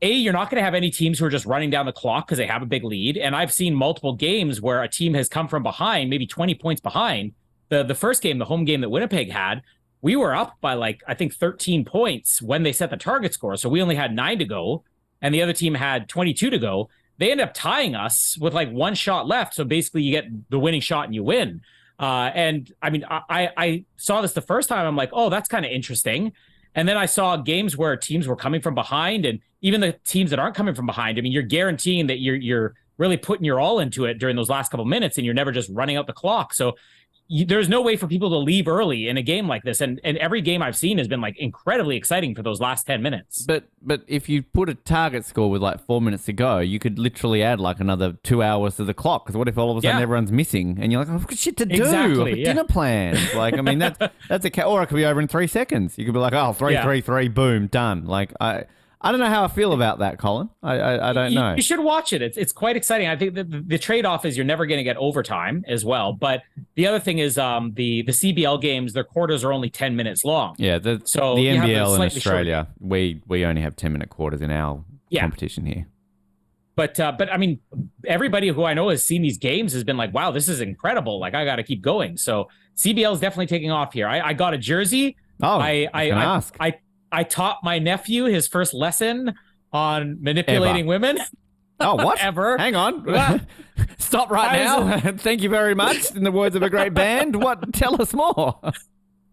you're not going to have any teams who are just running down the clock because they have a big lead. And I've seen multiple games where a team has come from behind, maybe 20 points behind. The first game, the home game that Winnipeg had, we were up by like, I think 13 points when they set the target score. So we only had 9 to go and the other team had 22 to go. They ended up tying us with like 1 shot left. So basically you get the winning shot and you win. And I mean, I saw this the first time. I'm like, oh, that's kind of interesting. And then I saw games where teams were coming from behind, and even the teams that aren't coming from behind. I mean, you're guaranteeing that you're really putting your all into it during those last couple of minutes, and you're never just running out the clock. So there's no way for people to leave early in a game like this. And every game I've seen has been like incredibly exciting for those last 10 minutes. But if you put a target score with like 4 minutes to go, you could literally add like another 2 hours to the clock. Because what if all of a sudden everyone's missing and you're like, I've got shit to do. Exactly, I've got dinner plans. Like, I mean, that's or it could be over in 3 seconds. You could be like, oh, 3, boom, done. Like, I don't know how I feel about that, Colin. I don't know. You should watch it. It's quite exciting. I think the trade-off is you're never going to get overtime as well. But the other thing is the CBL games, their quarters are only 10 minutes long. Yeah, the NBL in Australia, we only have 10-minute quarters in our competition here. But I mean, everybody who I know has seen these games has been like, wow, this is incredible. Like, I got to keep going. So CBL is definitely taking off here. I got a jersey. Oh, I taught my nephew his first lesson on manipulating women. Oh, what? Ever. Hang on. Stop right now. Thank you very much. In the words of a great band. What? Tell us more.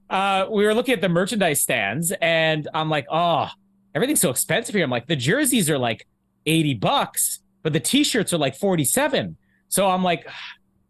We were looking at the merchandise stands and I'm like, oh, everything's so expensive here. I'm like, the jerseys are like $80, but the t-shirts are like 47. So I'm like,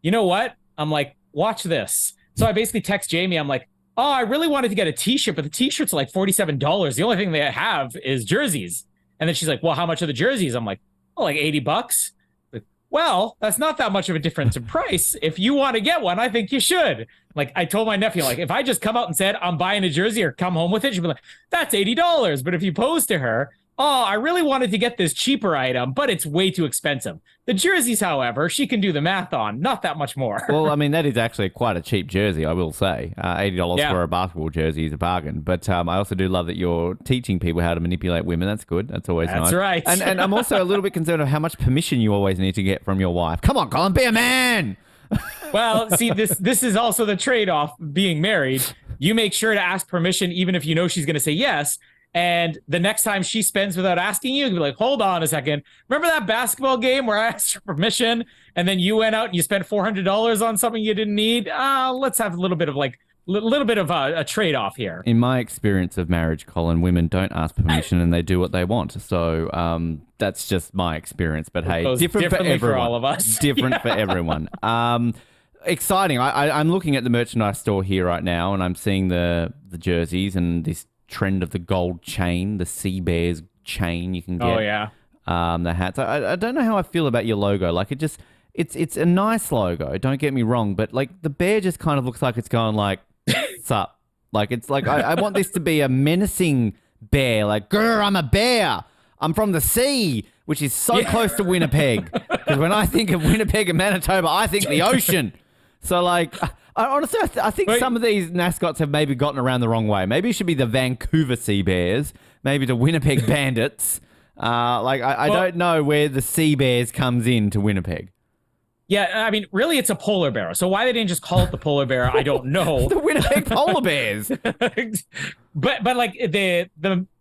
you know what? I'm like, watch this. So I basically text Jamie. I'm like, oh, I really wanted to get a t-shirt, but the t-shirts are like $47. The only thing they have is jerseys. And then she's like, well, how much are the jerseys? I'm like, oh, like $80. Like, well, that's not that much of a difference in price. If you want to get one, I think you should. Like, I told my nephew, like, if I just come out and said, I'm buying a jersey or come home with it, she'd be like, that's $80. But if you pose to her, oh, I really wanted to get this cheaper item, but it's way too expensive. The jerseys, however, she can do the math on, not that much more. Well, I mean, that is actually quite a cheap jersey, I will say. $80 for a basketball jersey is a bargain. But I also do love that you're teaching people how to manipulate women. That's good. That's always nice. That's right. And I'm also a little bit concerned of how much permission you always need to get from your wife. Come on, Colin, be a man! Well, see, this is also the trade-off being married. You make sure to ask permission even if you know she's going to say yes. And the next time she spends without asking you, you'll be like, hold on a second. Remember that basketball game where I asked for permission and then you went out and you spent $400 on something you didn't need? Let's have a little bit of like little bit of a trade-off here. In my experience of marriage, Colin, women don't ask permission and they do what they want. So that's just my experience. But hey, different for everyone. For all of us. Different for everyone. Exciting. I'm looking at the merchandise store here right now, and I'm seeing the jerseys and this trend of the gold chain, the Sea Bears chain you can get. Oh, yeah. The hats. I don't know how I feel about your logo. Like, it's a nice logo, don't get me wrong, but like the bear just kind of looks like it's going like, what's up? Like, it's like, I want this to be a menacing bear. Like, grr, I'm a bear. I'm from the sea, which is so close to Winnipeg. Because when I think of Winnipeg and Manitoba, I think the ocean. So, like, honestly, I think some of these mascots have maybe gotten around the wrong way. Maybe it should be the Vancouver Sea Bears, maybe the Winnipeg Bandits. I don't know where the Sea Bears comes into Winnipeg. Yeah, I mean, really, it's a polar bear. So why they didn't just call it the polar bear, I don't know. The Winnipeg Polar Bears. but like the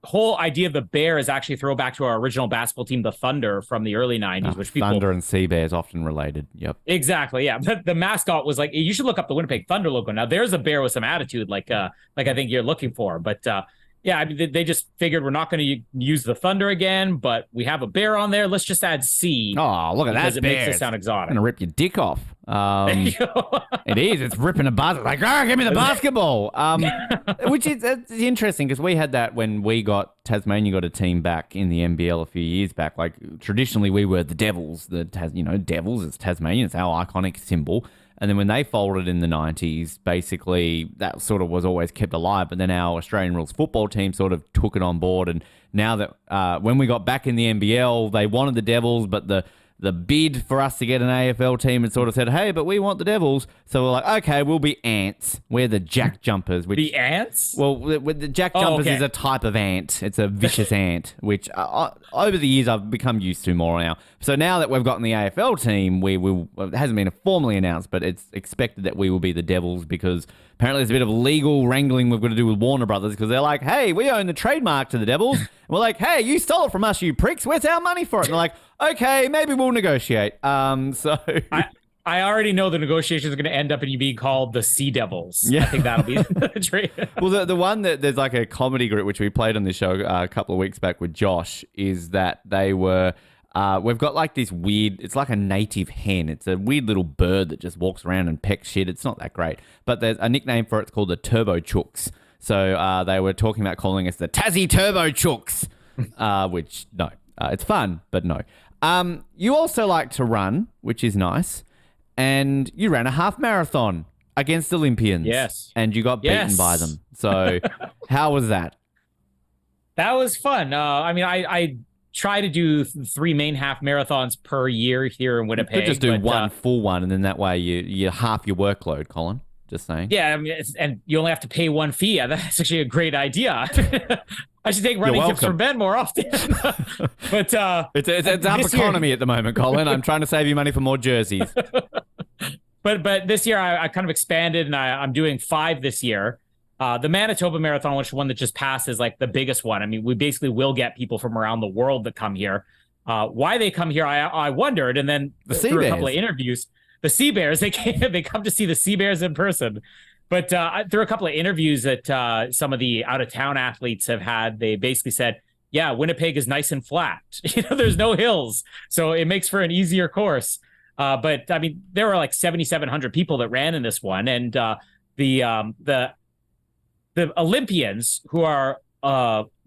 whole idea of the bear is actually a throwback to our original basketball team, the Thunder, from the early 90s, which people... Thunder and Sea Bears often related. Yep. Exactly, yeah. But the mascot was like, you should look up the Winnipeg Thunder logo. Now, there's a bear with some attitude, like I think you're looking for. But yeah, I mean, they just figured we're not going to use the Thunder again, but we have a bear on there. Let's just add C. Oh, look at that bear. Because it makes it sound exotic. I'm going to rip your dick off. It is. It's ripping a basket. Like, give me the basketball. Which is interesting because we had that when Tasmania got a team back in the NBL a few years back. Like, traditionally, we were the Devils. Devils, it's Tasmania. It's our iconic symbol. And then when they folded in the 90s, basically that sort of was always kept alive. But then our Australian rules football team sort of took it on board. And now that when we got back in the NBL, they wanted the Devils, but the bid for us to get an AFL team had sort of said, hey, but we want the Devils. So we're like, okay, we'll be ants. We're the Jack Jumpers. Which, the ants? Well, the Jack Jumpers is a type of ant. It's a vicious ant, which over the years I've become used to more now. So now that we've gotten the AFL team, it hasn't been formally announced, but it's expected that we will be the Devils because apparently there's a bit of legal wrangling we've got to do with Warner Brothers because they're like, hey, we own the trademark to the Devils. And we're like, hey, you stole it from us, you pricks. Where's our money for it? And they're like, okay, maybe we'll negotiate. I already know the negotiations are going to end up in you being called the Sea Devils. Yeah. I think that'll be the trade. Well, the one that there's like a comedy group, which we played on this show a couple of weeks back with Josh, is that they were... we've got like this weird, it's like a native hen. It's a weird little bird that just walks around and pecks shit. It's not that great. But there's a nickname for it. It's called the Turbo Chooks. So they were talking about calling us the Tassie Turbo Chooks, which no, it's fun, but no. You also like to run, which is nice. And you ran a half marathon against Olympians. Yes. And you got beaten by them. So how was that? That was fun. I mean, I try to do 3 main half marathons per year here in Winnipeg. You could just do one full one, and then that way you half your workload, Colin. Just saying. Yeah, I mean, and you only have to pay one fee. That's actually a great idea. I should take running tips from Ben more often. But it's up economy at the moment, Colin. I'm trying to save you money for more jerseys. But this year I kind of expanded, and I'm doing 5 this year. The Manitoba Marathon, which one that just passed, is like the biggest one. I mean, we basically will get people from around the world that come here. Why they come here, I wondered, and then through a couple of interviews, the Sea Bears, they come to see the Sea Bears in person. But through a couple of interviews that some of the out-of-town athletes have had, they basically said, yeah, Winnipeg is nice and flat. There's no hills, so it makes for an easier course. But I mean, there were like 7,700 people that ran in this one, and the Olympians, who are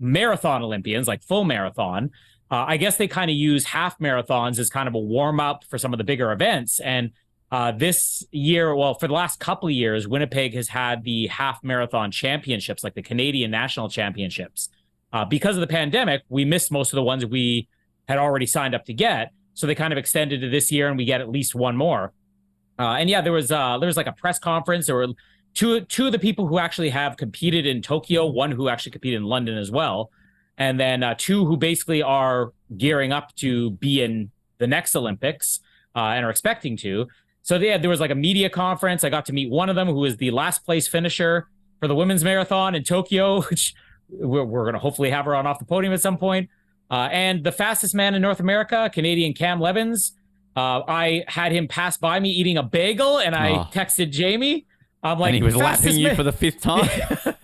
marathon Olympians, like full marathon, I guess they kind of use half marathons as kind of a warm-up for some of the bigger events. And this year, well, for the last couple of years, Winnipeg has had the half marathon championships, like the Canadian National Championships. Because of the pandemic, we missed most of the ones we had already signed up to get. So they kind of extended to this year, and we get at least one more. And yeah, there was like a press conference. There were two of the people who actually have competed in Tokyo, one who actually competed in London as well, and then 2 who basically are gearing up to be in the next Olympics and are expecting to. So there was like a media conference. I got to meet one of them, who is the last place finisher for the women's marathon in Tokyo, which we're going to hopefully have her on off the podium at some point. And the fastest man in North America, Canadian Cam Levins. I had him pass by me eating a bagel, and I texted Jamie. I'm like, and he was lapping you for the 5th time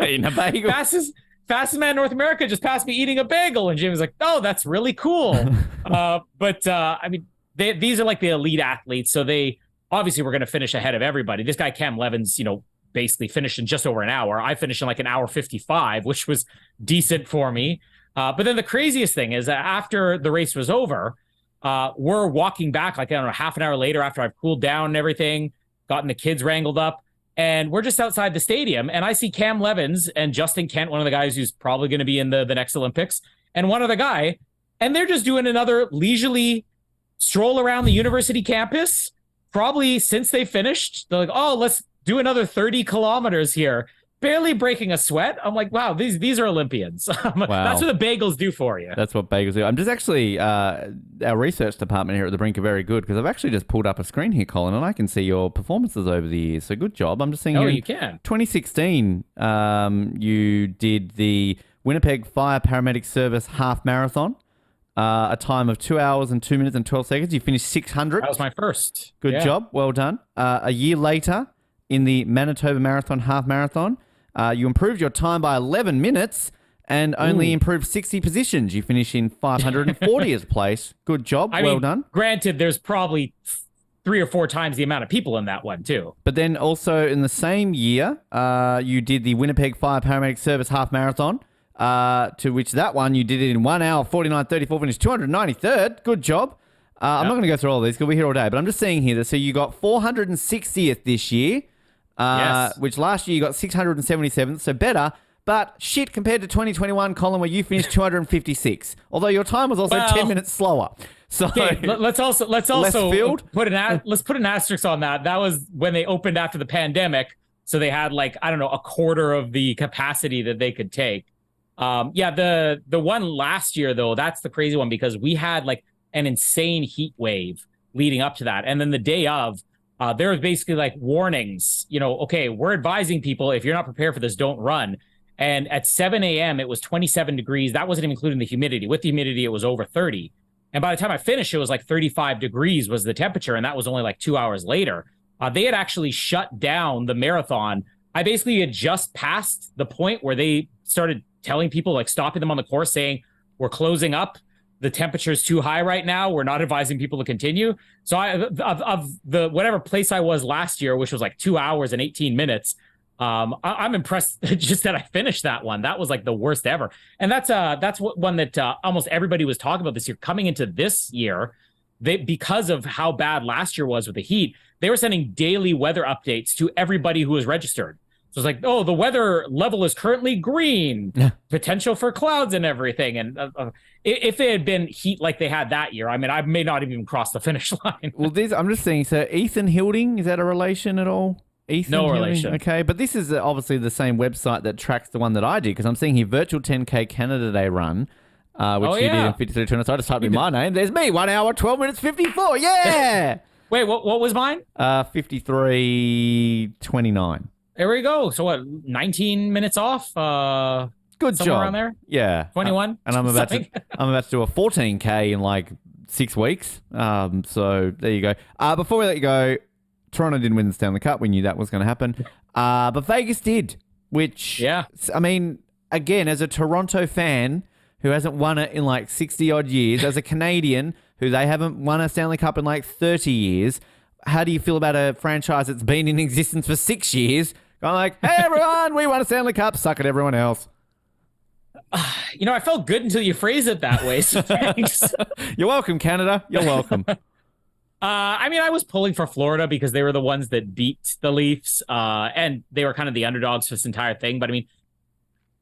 in a bagel. Fastest man in North America just passed me eating a bagel. And Jim was like, oh, that's really cool. I mean, these are like the elite athletes. So they obviously were going to finish ahead of everybody. This guy, Cam Levins, basically finished in just over an hour. I finished in like an hour 55, which was decent for me. But then the craziest thing is that after the race was over, we're walking back, like, I don't know, half an hour later after I've cooled down and everything, gotten the kids wrangled up. And we're just outside the stadium, and I see Cam Levins and Justin Kent, one of the guys who's probably going to be in the next Olympics, and one other guy, and they're just doing another leisurely stroll around the university campus. Probably since they finished, they're like, oh, let's do another 30 kilometers here. Barely breaking a sweat. I'm like, wow, these are Olympians. Wow. That's what the bagels do for you. That's what bagels do. I'm just actually, our research department here at the Brink are very good, because I've actually just pulled up a screen here, Colin, and I can see your performances over the years. So good job. I'm just seeing you can. 2016, you did the Winnipeg Fire Paramedic Service half marathon, a time of 2 hours and 2 minutes and 12 seconds. You finished 600. That was my first. Good job. Well done. A year later, in the Manitoba Marathon half marathon, you improved your time by 11 minutes and only improved 60 positions. You finish in 540th place. Good job. Well done. Granted, there's probably 3 or 4 times the amount of people in that one, too. But then also in the same year, you did the Winnipeg Fire Paramedic Service half marathon, to which that one you did it in 1 hour, 49:34, finished 293rd. Good job. I'm not going to go through all of these because we're here all day, but I'm just seeing here that so you got 460th this year. Which last year you got 677th, so better, but shit compared to 2021, Colin, where you finished 256. Although your time was also 10 minutes slower. So let's also put an asterisk on that. That was when they opened after the pandemic, so they had like, I don't know, a quarter of the capacity that they could take. The one last year though, that's the crazy one, because we had like an insane heat wave leading up to that, and then the day of. There was basically like warnings, okay, we're advising people, if you're not prepared for this, don't run. And at 7 a.m., it was 27 degrees. That wasn't even including the humidity. With the humidity, it was over 30. And by the time I finished, it was like 35 degrees was the temperature. And that was only like 2 hours later. They had actually shut down the marathon. I basically had just passed the point where they started telling people, like stopping them on the course, saying, we're closing up. The temperature is too high right now. We're not advising people to continue. So of the whatever place I was last year, which was like 2 hours and 18 minutes, I'm impressed just that I finished that one. That was like the worst ever. And that's one that almost everybody was talking about this year. Coming into this year, because of how bad last year was with the heat, they were sending daily weather updates to everybody who was registered. So it's like, oh, the weather level is currently green, potential for clouds and everything. And if it had been heat like they had that year, I mean, I may not even cross the finish line. Well, I'm just saying, so Ethan Hilding, is that a relation at all? Ethan no Hilding? relation. Okay, but this is obviously the same website that tracks the one that I did, because I'm seeing here virtual 10K Canada Day run, which you did in 53 minutes. I just typed in my name. There's me, 1 hour, 12 minutes, 54. Yeah! Wait, what was mine? 53:29. There we go. So what, 19 minutes off? Good job. Around there? Yeah. 21? And I'm about to do a 14K in like 6 weeks. So there you go. Before we let you go, Toronto didn't win the Stanley Cup. We knew that was going to happen. But Vegas did, which, I mean, again, as a Toronto fan who hasn't won it in like 60 odd years, as a Canadian who they haven't won a Stanley Cup in like 30 years, how do you feel about a franchise that's been in existence for 6 years? Going like, hey, everyone, we won a Stanley Cup. Suck at everyone else. I felt good until you phrase it that way, so thanks. You're welcome, Canada. You're welcome. I mean, I was pulling for Florida because they were the ones that beat the Leafs, and they were kind of the underdogs for this entire thing. But I mean,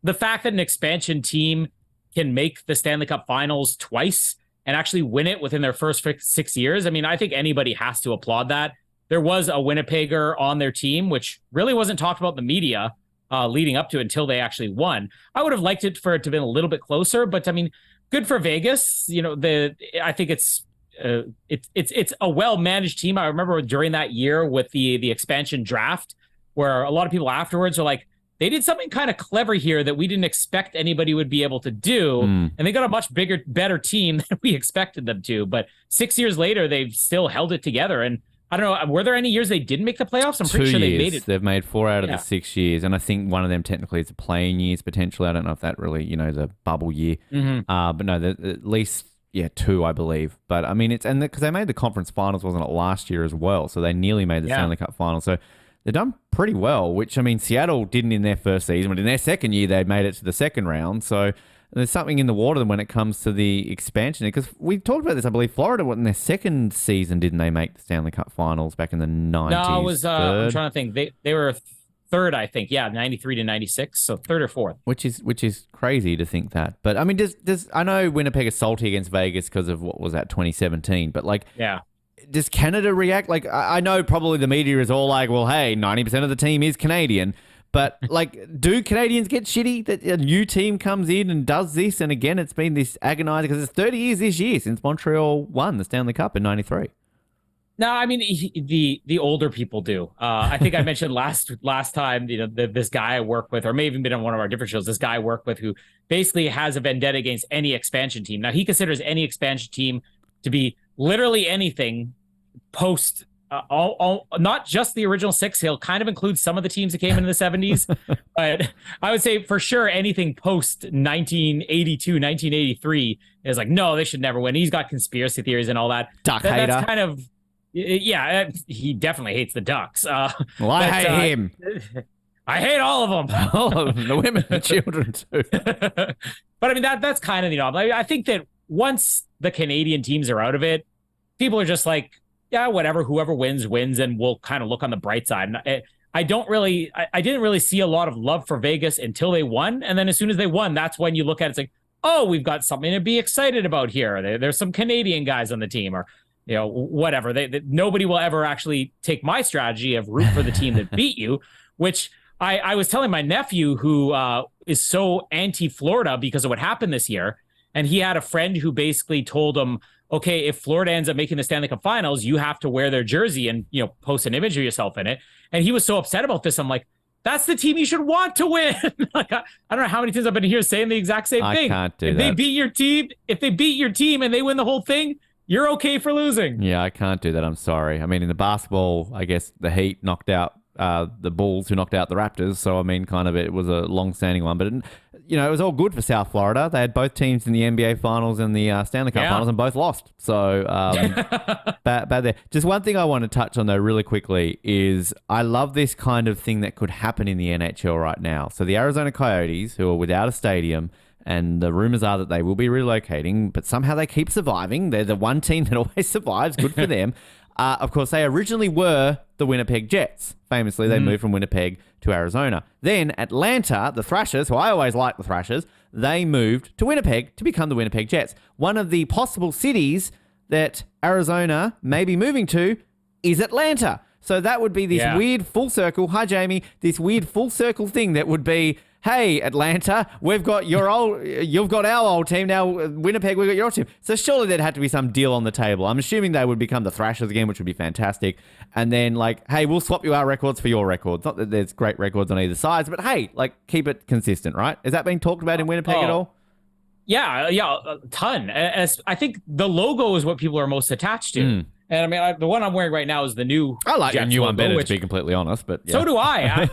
the fact that an expansion team can make the Stanley Cup Finals twice and actually win it within their first 6 years, I mean, I think anybody has to applaud that. There was a Winnipegger on their team, which really wasn't talked about in the media leading up to it until they actually won. I would have liked it for it to have been a little bit closer, but I mean, good for Vegas. I think it's a well-managed team. I remember during that year with the expansion draft, where a lot of people afterwards are like, they did something kind of clever here that we didn't expect anybody would be able to do. And they got a much better team than we expected them to. But 6 years later, they've still held it together. And I don't know. Were there any years they didn't make the playoffs? I'm pretty sure they made it. They've made 4 out of the 6 years, and I think one of them technically is the playing years potentially. I don't know if that really, the bubble year. But no, at least 2, I believe. But I mean, because they made the conference finals, wasn't it, last year as well? So they nearly made the Stanley Cup final. So they've done pretty well. Which I mean, Seattle didn't in their first season, but in their second year, they made it to the second round. So there's something in the water when it comes to the expansion. Because we talked about this, I believe, Florida, in their second season, didn't they make the Stanley Cup finals back in the 90s? No, it was, I'm trying to think. They were third, I think. Yeah, 93 to 96. So third or fourth. Which is crazy to think that. But I mean, does I know Winnipeg is salty against Vegas because of what was that, 2017. But does Canada react? Like, I know probably the media is all like, well, hey, 90% of the team is Canadian. But, do Canadians get shitty that a new team comes in and does this? And again, it's been this agonizing, because it's 30 years this year since Montreal won the Stanley Cup in 93. No, I mean, the older people do. I think I mentioned last time, this guy I work with, or may have even been on one of our different shows, this guy I work with who basically has a vendetta against any expansion team. Now, he considers any expansion team to be literally anything post not just the original 6. He'll kind of include some of the teams that came in the 70s, but I would say for sure anything post 1982, 1983 is like, no, they should never win. He's got conspiracy theories and all that. Hater. That's kind of, he definitely hates the Ducks. Well, I hate him. I hate all of them. All of them, the women and children too. But I mean, that's kind of, I think that once the Canadian teams are out of it, people are just like, yeah, whatever, whoever wins, and we'll kind of look on the bright side. And I didn't really see a lot of love for Vegas until they won. And then as soon as they won, that's when you look at it, it's like, oh, we've got something to be excited about here. There's some Canadian guys on the team, or, whatever. Nobody will ever actually take my strategy of root for the team that beat you, which I was telling my nephew, who is so anti-Florida because of what happened this year. And he had a friend who basically told him, okay, if Florida ends up making the Stanley Cup finals, you have to wear their jersey and, post an image of yourself in it. And he was so upset about this. I'm like, that's the team you should want to win. I don't know how many times I've been here saying the exact same thing. I can't do that. If they beat your team and they win the whole thing, you're okay for losing. Yeah, I can't do that. I'm sorry. I mean, in the basketball, I guess the Heat knocked out the Bulls, who knocked out the Raptors. So, I mean, kind of it was a long-standing one. But, it was all good for South Florida. They had both teams in the NBA Finals and the Stanley Cup Finals, and both lost. So, bad there. Just one thing I want to touch on, though, really quickly is I love this kind of thing that could happen in the NHL right now. So, the Arizona Coyotes, who are without a stadium, and the rumors are that they will be relocating, but somehow they keep surviving. They're the one team that always survives. Good for them. Of course, they originally were the Winnipeg Jets. Famously, they moved from Winnipeg to Arizona. Then Atlanta, the Thrashers, who I always like the Thrashers, they moved to Winnipeg to become the Winnipeg Jets. One of the possible cities that Arizona may be moving to is Atlanta. So that would be this weird full circle. Hi, Jamie. This weird full circle thing that would be, hey, Atlanta, you've got our old team. Now, Winnipeg, we've got your team. So surely there'd have to be some deal on the table. I'm assuming they would become the Thrashers again, which would be fantastic. And then, hey, we'll swap you our records for your records. Not that there's great records on either side, but hey, keep it consistent, right? Is that being talked about in Winnipeg at all? Yeah, a ton. I think the logo is what people are most attached to. And I mean, the one I'm wearing right now is the new. I like Jets the new logo, one better, to be completely honest. But yeah. So do I.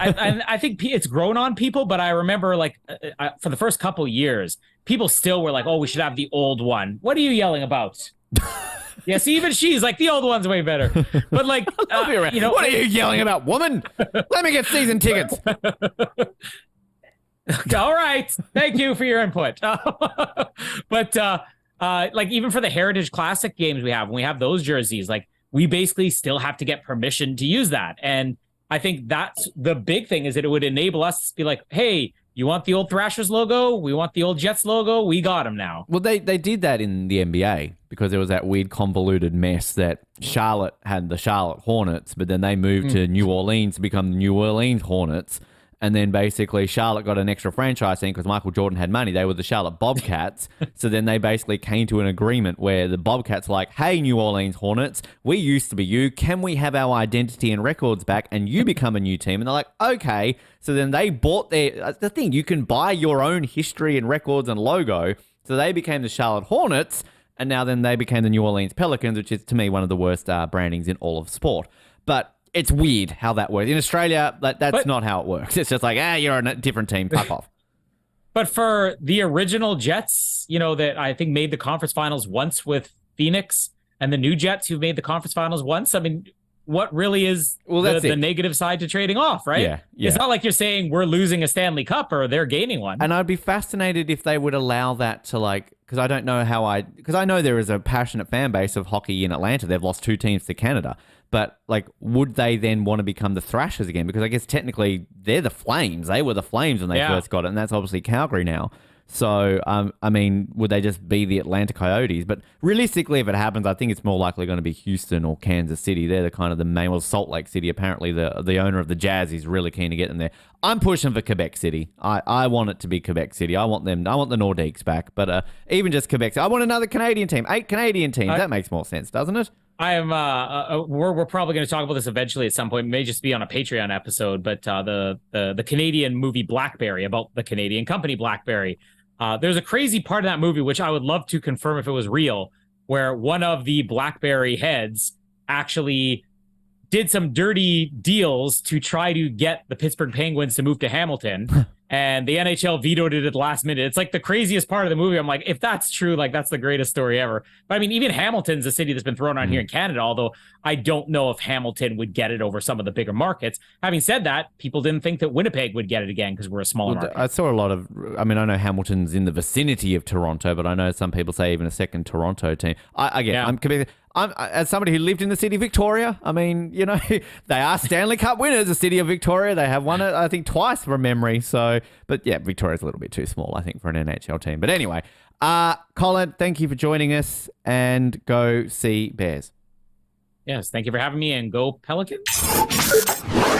I think it's grown on people, but I remember for the first couple of years, people still were like, "Oh, we should have the old one." What are you yelling about? Yes, even she's like, the old one's way better. But what are you yelling about, woman? Let me get season tickets. All right, thank you for your input. But even for the Heritage Classic games when we have those jerseys, we basically still have to get permission to use that. And I think that's the big thing, is that it would enable us to be like, hey, you want the old Thrashers logo? We want the old Jets logo. We got them now. Well, they did that in the NBA because there was that weird convoluted mess that Charlotte had the Charlotte Hornets, but then they moved to New Orleans to become the New Orleans Hornets. And then basically Charlotte got an extra franchise thing because Michael Jordan had money. They were the Charlotte Bobcats. So then they basically came to an agreement where the Bobcats were like, hey, New Orleans Hornets, we used to be you. Can we have our identity and records back and you become a new team? And they're like, okay. So then they bought the thing. You can buy your own history and records and logo. So they became the Charlotte Hornets. and now then they became the New Orleans Pelicans, which is to me one of the worst brandings in all of sport. But it's weird how that works. In Australia, that's not how it works. It's just like, you're on a different team, fuck off. But for the original Jets, that I think made the conference finals once with Phoenix, and the new Jets who've made the conference finals once, I mean, what really is the negative side to trading off, right? Yeah. It's not like you're saying we're losing a Stanley Cup or they're gaining one. And I'd be fascinated if they would allow that to because I don't know because I know there is a passionate fan base of hockey in Atlanta. They've lost 2 teams to Canada. But would they then want to become the Thrashers again? Because I guess technically they're the Flames. They were the Flames when they first got it, and that's obviously Calgary now. So, I mean, would they just be the Atlanta Coyotes? But realistically, if it happens, I think it's more likely going to be Houston or Kansas City. They're the kind of the main, Salt Lake City. Apparently, the owner of the Jazz is really keen to get them there. I'm pushing for Quebec City. I want it to be Quebec City. I want the Nordiques back. But even just Quebec City. I want another Canadian team. 8 Canadian teams. That makes more sense, doesn't it? I am. We're probably going to talk about this eventually at some point. It may just be on a Patreon episode. But the Canadian movie Blackberry, about the Canadian company Blackberry. There's a crazy part of that movie, which I would love to confirm if it was real, where one of the BlackBerry heads actually did some dirty deals to try to get the Pittsburgh Penguins to move to Hamilton. And the NHL vetoed it at the last minute. It's the craziest part of the movie. I'm like, if that's true, that's the greatest story ever. But I mean, even Hamilton's a city that's been thrown on here in Canada, although I don't know if Hamilton would get it over some of the bigger markets. Having said that, people didn't think that Winnipeg would get it again because we're a smaller market. I saw a lot of, I know Hamilton's in the vicinity of Toronto, but I know some people say even a second Toronto team. I'm as somebody who lived in the city of Victoria, they are Stanley Cup winners, the city of Victoria. They have won it, I think, twice from memory. So, but yeah, Victoria's a little bit too small, I think, for an NHL team. But anyway, Colin, thank you for joining us, and go see Bears. Yes, thank you for having me, and go Pelicans.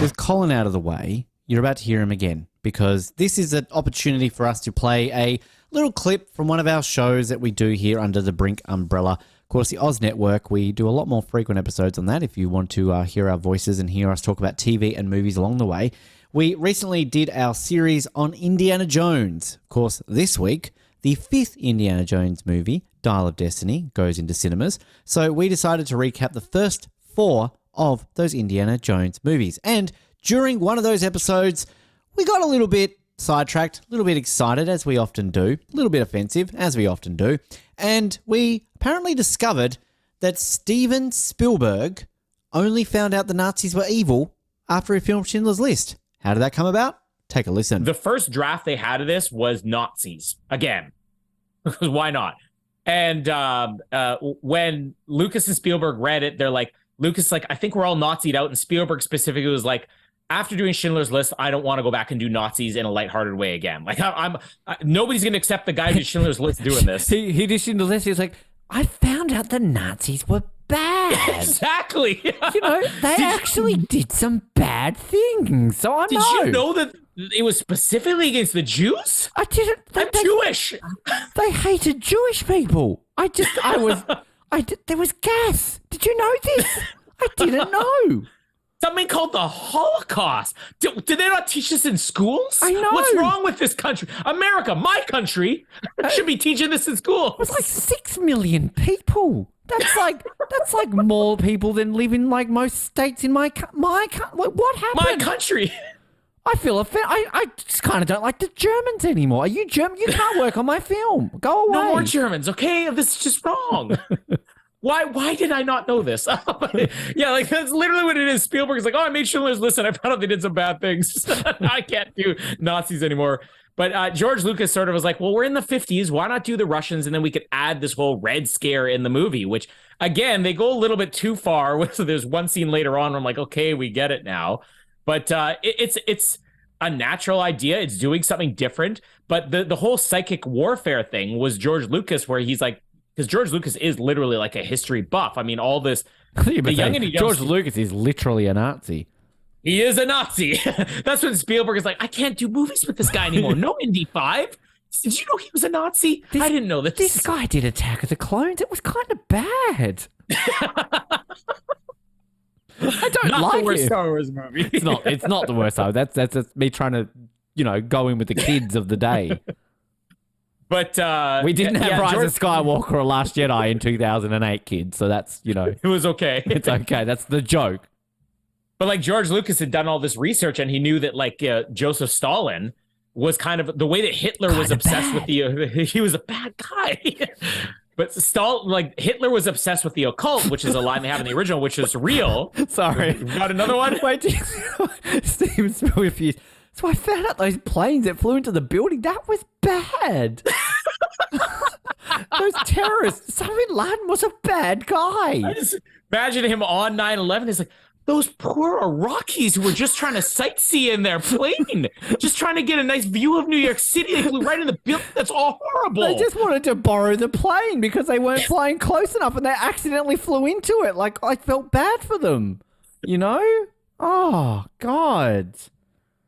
With Colin out of the way, you're about to hear him again, because this is an opportunity for us to play a little clip from one of our shows that we do here under the Brink umbrella. Of course, the Oz Network, we do a lot more frequent episodes on that if you want to hear our voices and hear us talk about TV and movies along the way. We recently did our series on Indiana Jones. Of course, this week, the 5th Indiana Jones movie, Dial of Destiny, goes into cinemas. So we decided to recap the first 4 of those Indiana Jones movies. And during one of those episodes, we got a little bit sidetracked, a little bit excited, as we often do, a little bit offensive, as we often do, and we apparently discovered that Steven Spielberg only found out the Nazis were evil after he filmed Schindler's List. How did that come about? Take a listen. The first draft they had of this was Nazis. Again. Why not? And when Lucas and Spielberg read it, they're like, Lucas I think we're all Nazi'd out, and Spielberg specifically was like, after doing Schindler's List, I don't want to go back and do Nazis in a lighthearted way again. Nobody's going to accept the guy who did Schindler's List doing this. He did Schindler's List. He was like, I found out the Nazis were bad. Exactly. They actually did some bad things. So Did you know that it was specifically against the Jews? I didn't. I'm Jewish. They hated Jewish people. There was gas. Did you know this? I didn't know. Something called the Holocaust. Did they not teach this in schools? I know. What's wrong with this country? America, my country, should be teaching this in school. It was 6 million people. That's like more people than live in most states in my what happened? My country. I feel offended. I just kind of don't like the Germans anymore. Are you German? You can't work on my film. Go away. No more Germans, okay? This is just wrong. Why did I not know this? Yeah, that's literally what it is. Spielberg's like, I made Schindler's List and I found out they did some bad things. I can't do Nazis anymore. But George Lucas sort of was like, well, we're in the 50s. Why not do the Russians? And then we could add this whole Red Scare in the movie, which, again, they go a little bit too far. So there's one scene later on where I'm like, okay, we get it now. But it's a natural idea. It's doing something different. But the whole psychic warfare thing was George Lucas, where he's like, because George Lucas is literally like a history buff. I mean, all this. George Lucas is literally a Nazi. He is a Nazi. That's when Spielberg is like, I can't do movies with this guy anymore. No Indy 5. Did you know he was a Nazi? I didn't know that. This guy did Attack of the Clones. It was kind of bad. I don't not like the worst it. Star Wars movie. It's not the worst. That's me trying to, go in with the kids of the day. But we didn't have Rise George, of Skywalker or Last Jedi in 2008, kids. So that's, it was okay. it's okay. That's the joke. But like George Lucas had done all this research, and he knew that like Joseph Stalin was kind of the way that Hitler was obsessed with he was a bad guy. But Hitler was obsessed with the occult, which is a line they have in the original, which is real. Sorry. Got another one? Wait, Steven Spielberg. So I found out those planes that flew into the building, that was bad. Those terrorists. Osama bin Laden was a bad guy. I just imagine him on 9/11. It's like, those poor Iraqis who were just trying to sightsee in their plane, just trying to get a nice view of New York City. They flew right in the building. That's all horrible. They just wanted to borrow the plane because they weren't flying close enough and they accidentally flew into it. Like, I felt bad for them, you know? Oh, God.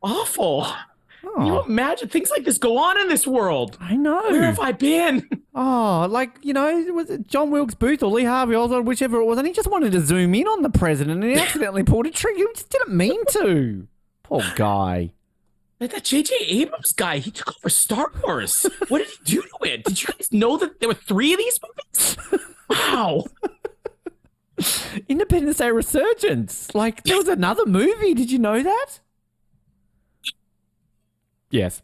Awful. Can you imagine things like this go on in this world? I know. Where have I been? Oh, like, was it John Wilkes Booth or Lee Harvey Oswald, whichever it was, and he just wanted to zoom in on the president and he accidentally pulled a trigger. He just didn't mean to. Poor guy. Like that J.J. Abrams guy, he took over Star Wars. What did he do to it? Did you guys know that there were 3 of these movies? Wow. Independence Day Resurgence. Like, there was another movie. Did you know that? Yes.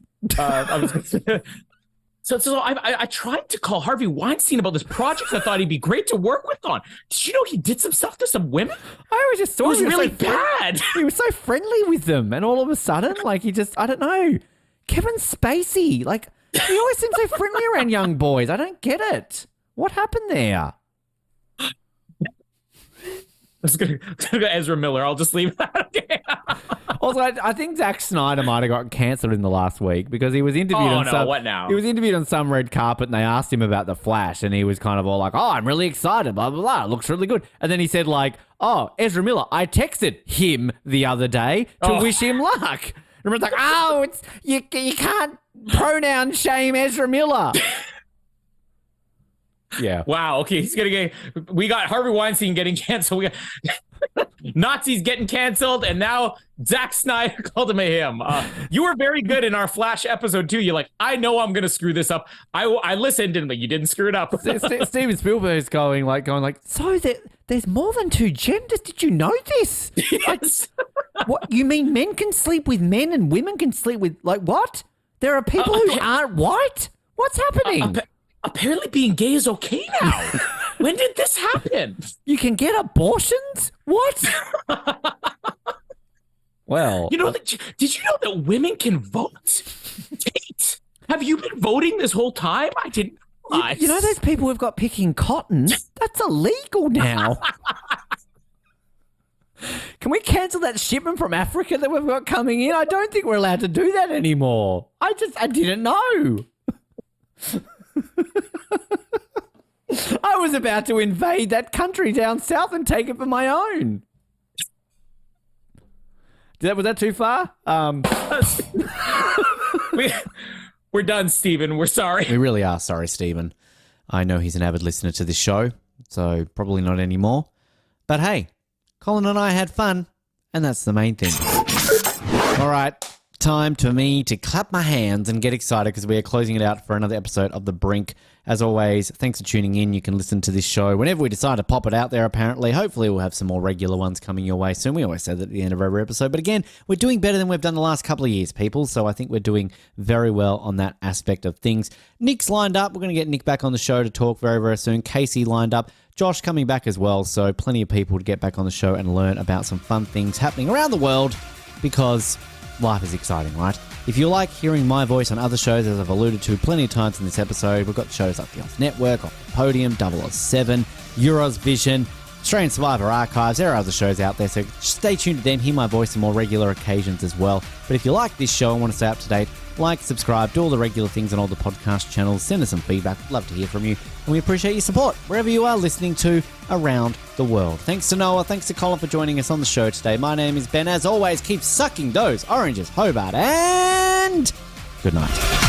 So I tried to call Harvey Weinstein about this project I thought he'd be great to work with on. Did you know he did some stuff to some women? I was just thought it was really bad. He was so friendly with them, and all of a sudden, like, he just, I don't know. Kevin Spacey, like, he always seems so friendly around young boys. I don't get it. What happened there? Let's go Ezra Miller. I'll just leave that. Also, I think Zack Snyder might have gotten cancelled in the last week because he was interviewed what now? He was interviewed on some red carpet and they asked him about The Flash and he was kind of all like, oh, I'm really excited, blah, blah, blah. It looks really good. And then he said like, oh, Ezra Miller, I texted him the other day to wish him luck. And it's like, oh, you can't pronoun shame Ezra Miller. Yeah. Wow. Okay. We got Harvey Weinstein getting canceled. We got Nazis getting canceled. And now Zack Snyder called him a him. You were very good in our Flash episode too. You're like, I know I'm going to screw this up. I listened and like, you didn't screw it up. Steven Spielberg's going like, so there's more than 2 genders. Did you know this? Yes. Like, what? You mean men can sleep with men and women can sleep with, like, what? There are people who aren't white? What's happening? Apparently being gay is okay now. When did this happen? You can get abortions? What? Well. Did you know that women can vote? Tate, have you been voting this whole time? I didn't realize. You know those people who've got picking cotton? That's illegal now. Can we cancel that shipment from Africa that we've got coming in? I don't think we're allowed to do that anymore. I didn't know. I was about to invade that country down south and take it for my own. Was that too far? We're done, Stephen. We're sorry. We really are sorry, Stephen. I know he's an avid listener to this show, so probably not anymore. But hey, Colin and I had fun, and that's the main thing. All right. Time for me to clap my hands and get excited because we are closing it out for another episode of The Brink. As always, thanks for tuning in. You can listen to this show whenever we decide to pop it out there, apparently. Hopefully, we'll have some more regular ones coming your way soon. We always say that at the end of every episode. But again, we're doing better than we've done the last couple of years, people. So I think we're doing very well on that aspect of things. Nick's lined up. We're going to get Nick back on the show to talk very, very soon. Casey lined up. Josh coming back as well. So plenty of people to get back on the show and learn about some fun things happening around the world because life is exciting, right? If you like hearing my voice on other shows, as I've alluded to plenty of times in this episode, we've got shows like The Oz Network, Off the Podium, 007, Euros Vision, Australian Survivor Archives. There are other shows out there, so stay tuned to them, hear my voice on more regular occasions as well. But if you like this show and want to stay up to date, like, subscribe, do all the regular things on all the podcast channels, send us some feedback. We'd love to hear from you, and we appreciate your support wherever you are listening to around the world. Thanks to Noah, thanks to Colin for joining us on the show today. My name is Ben. As always, keep sucking those oranges, Hobart, and good night.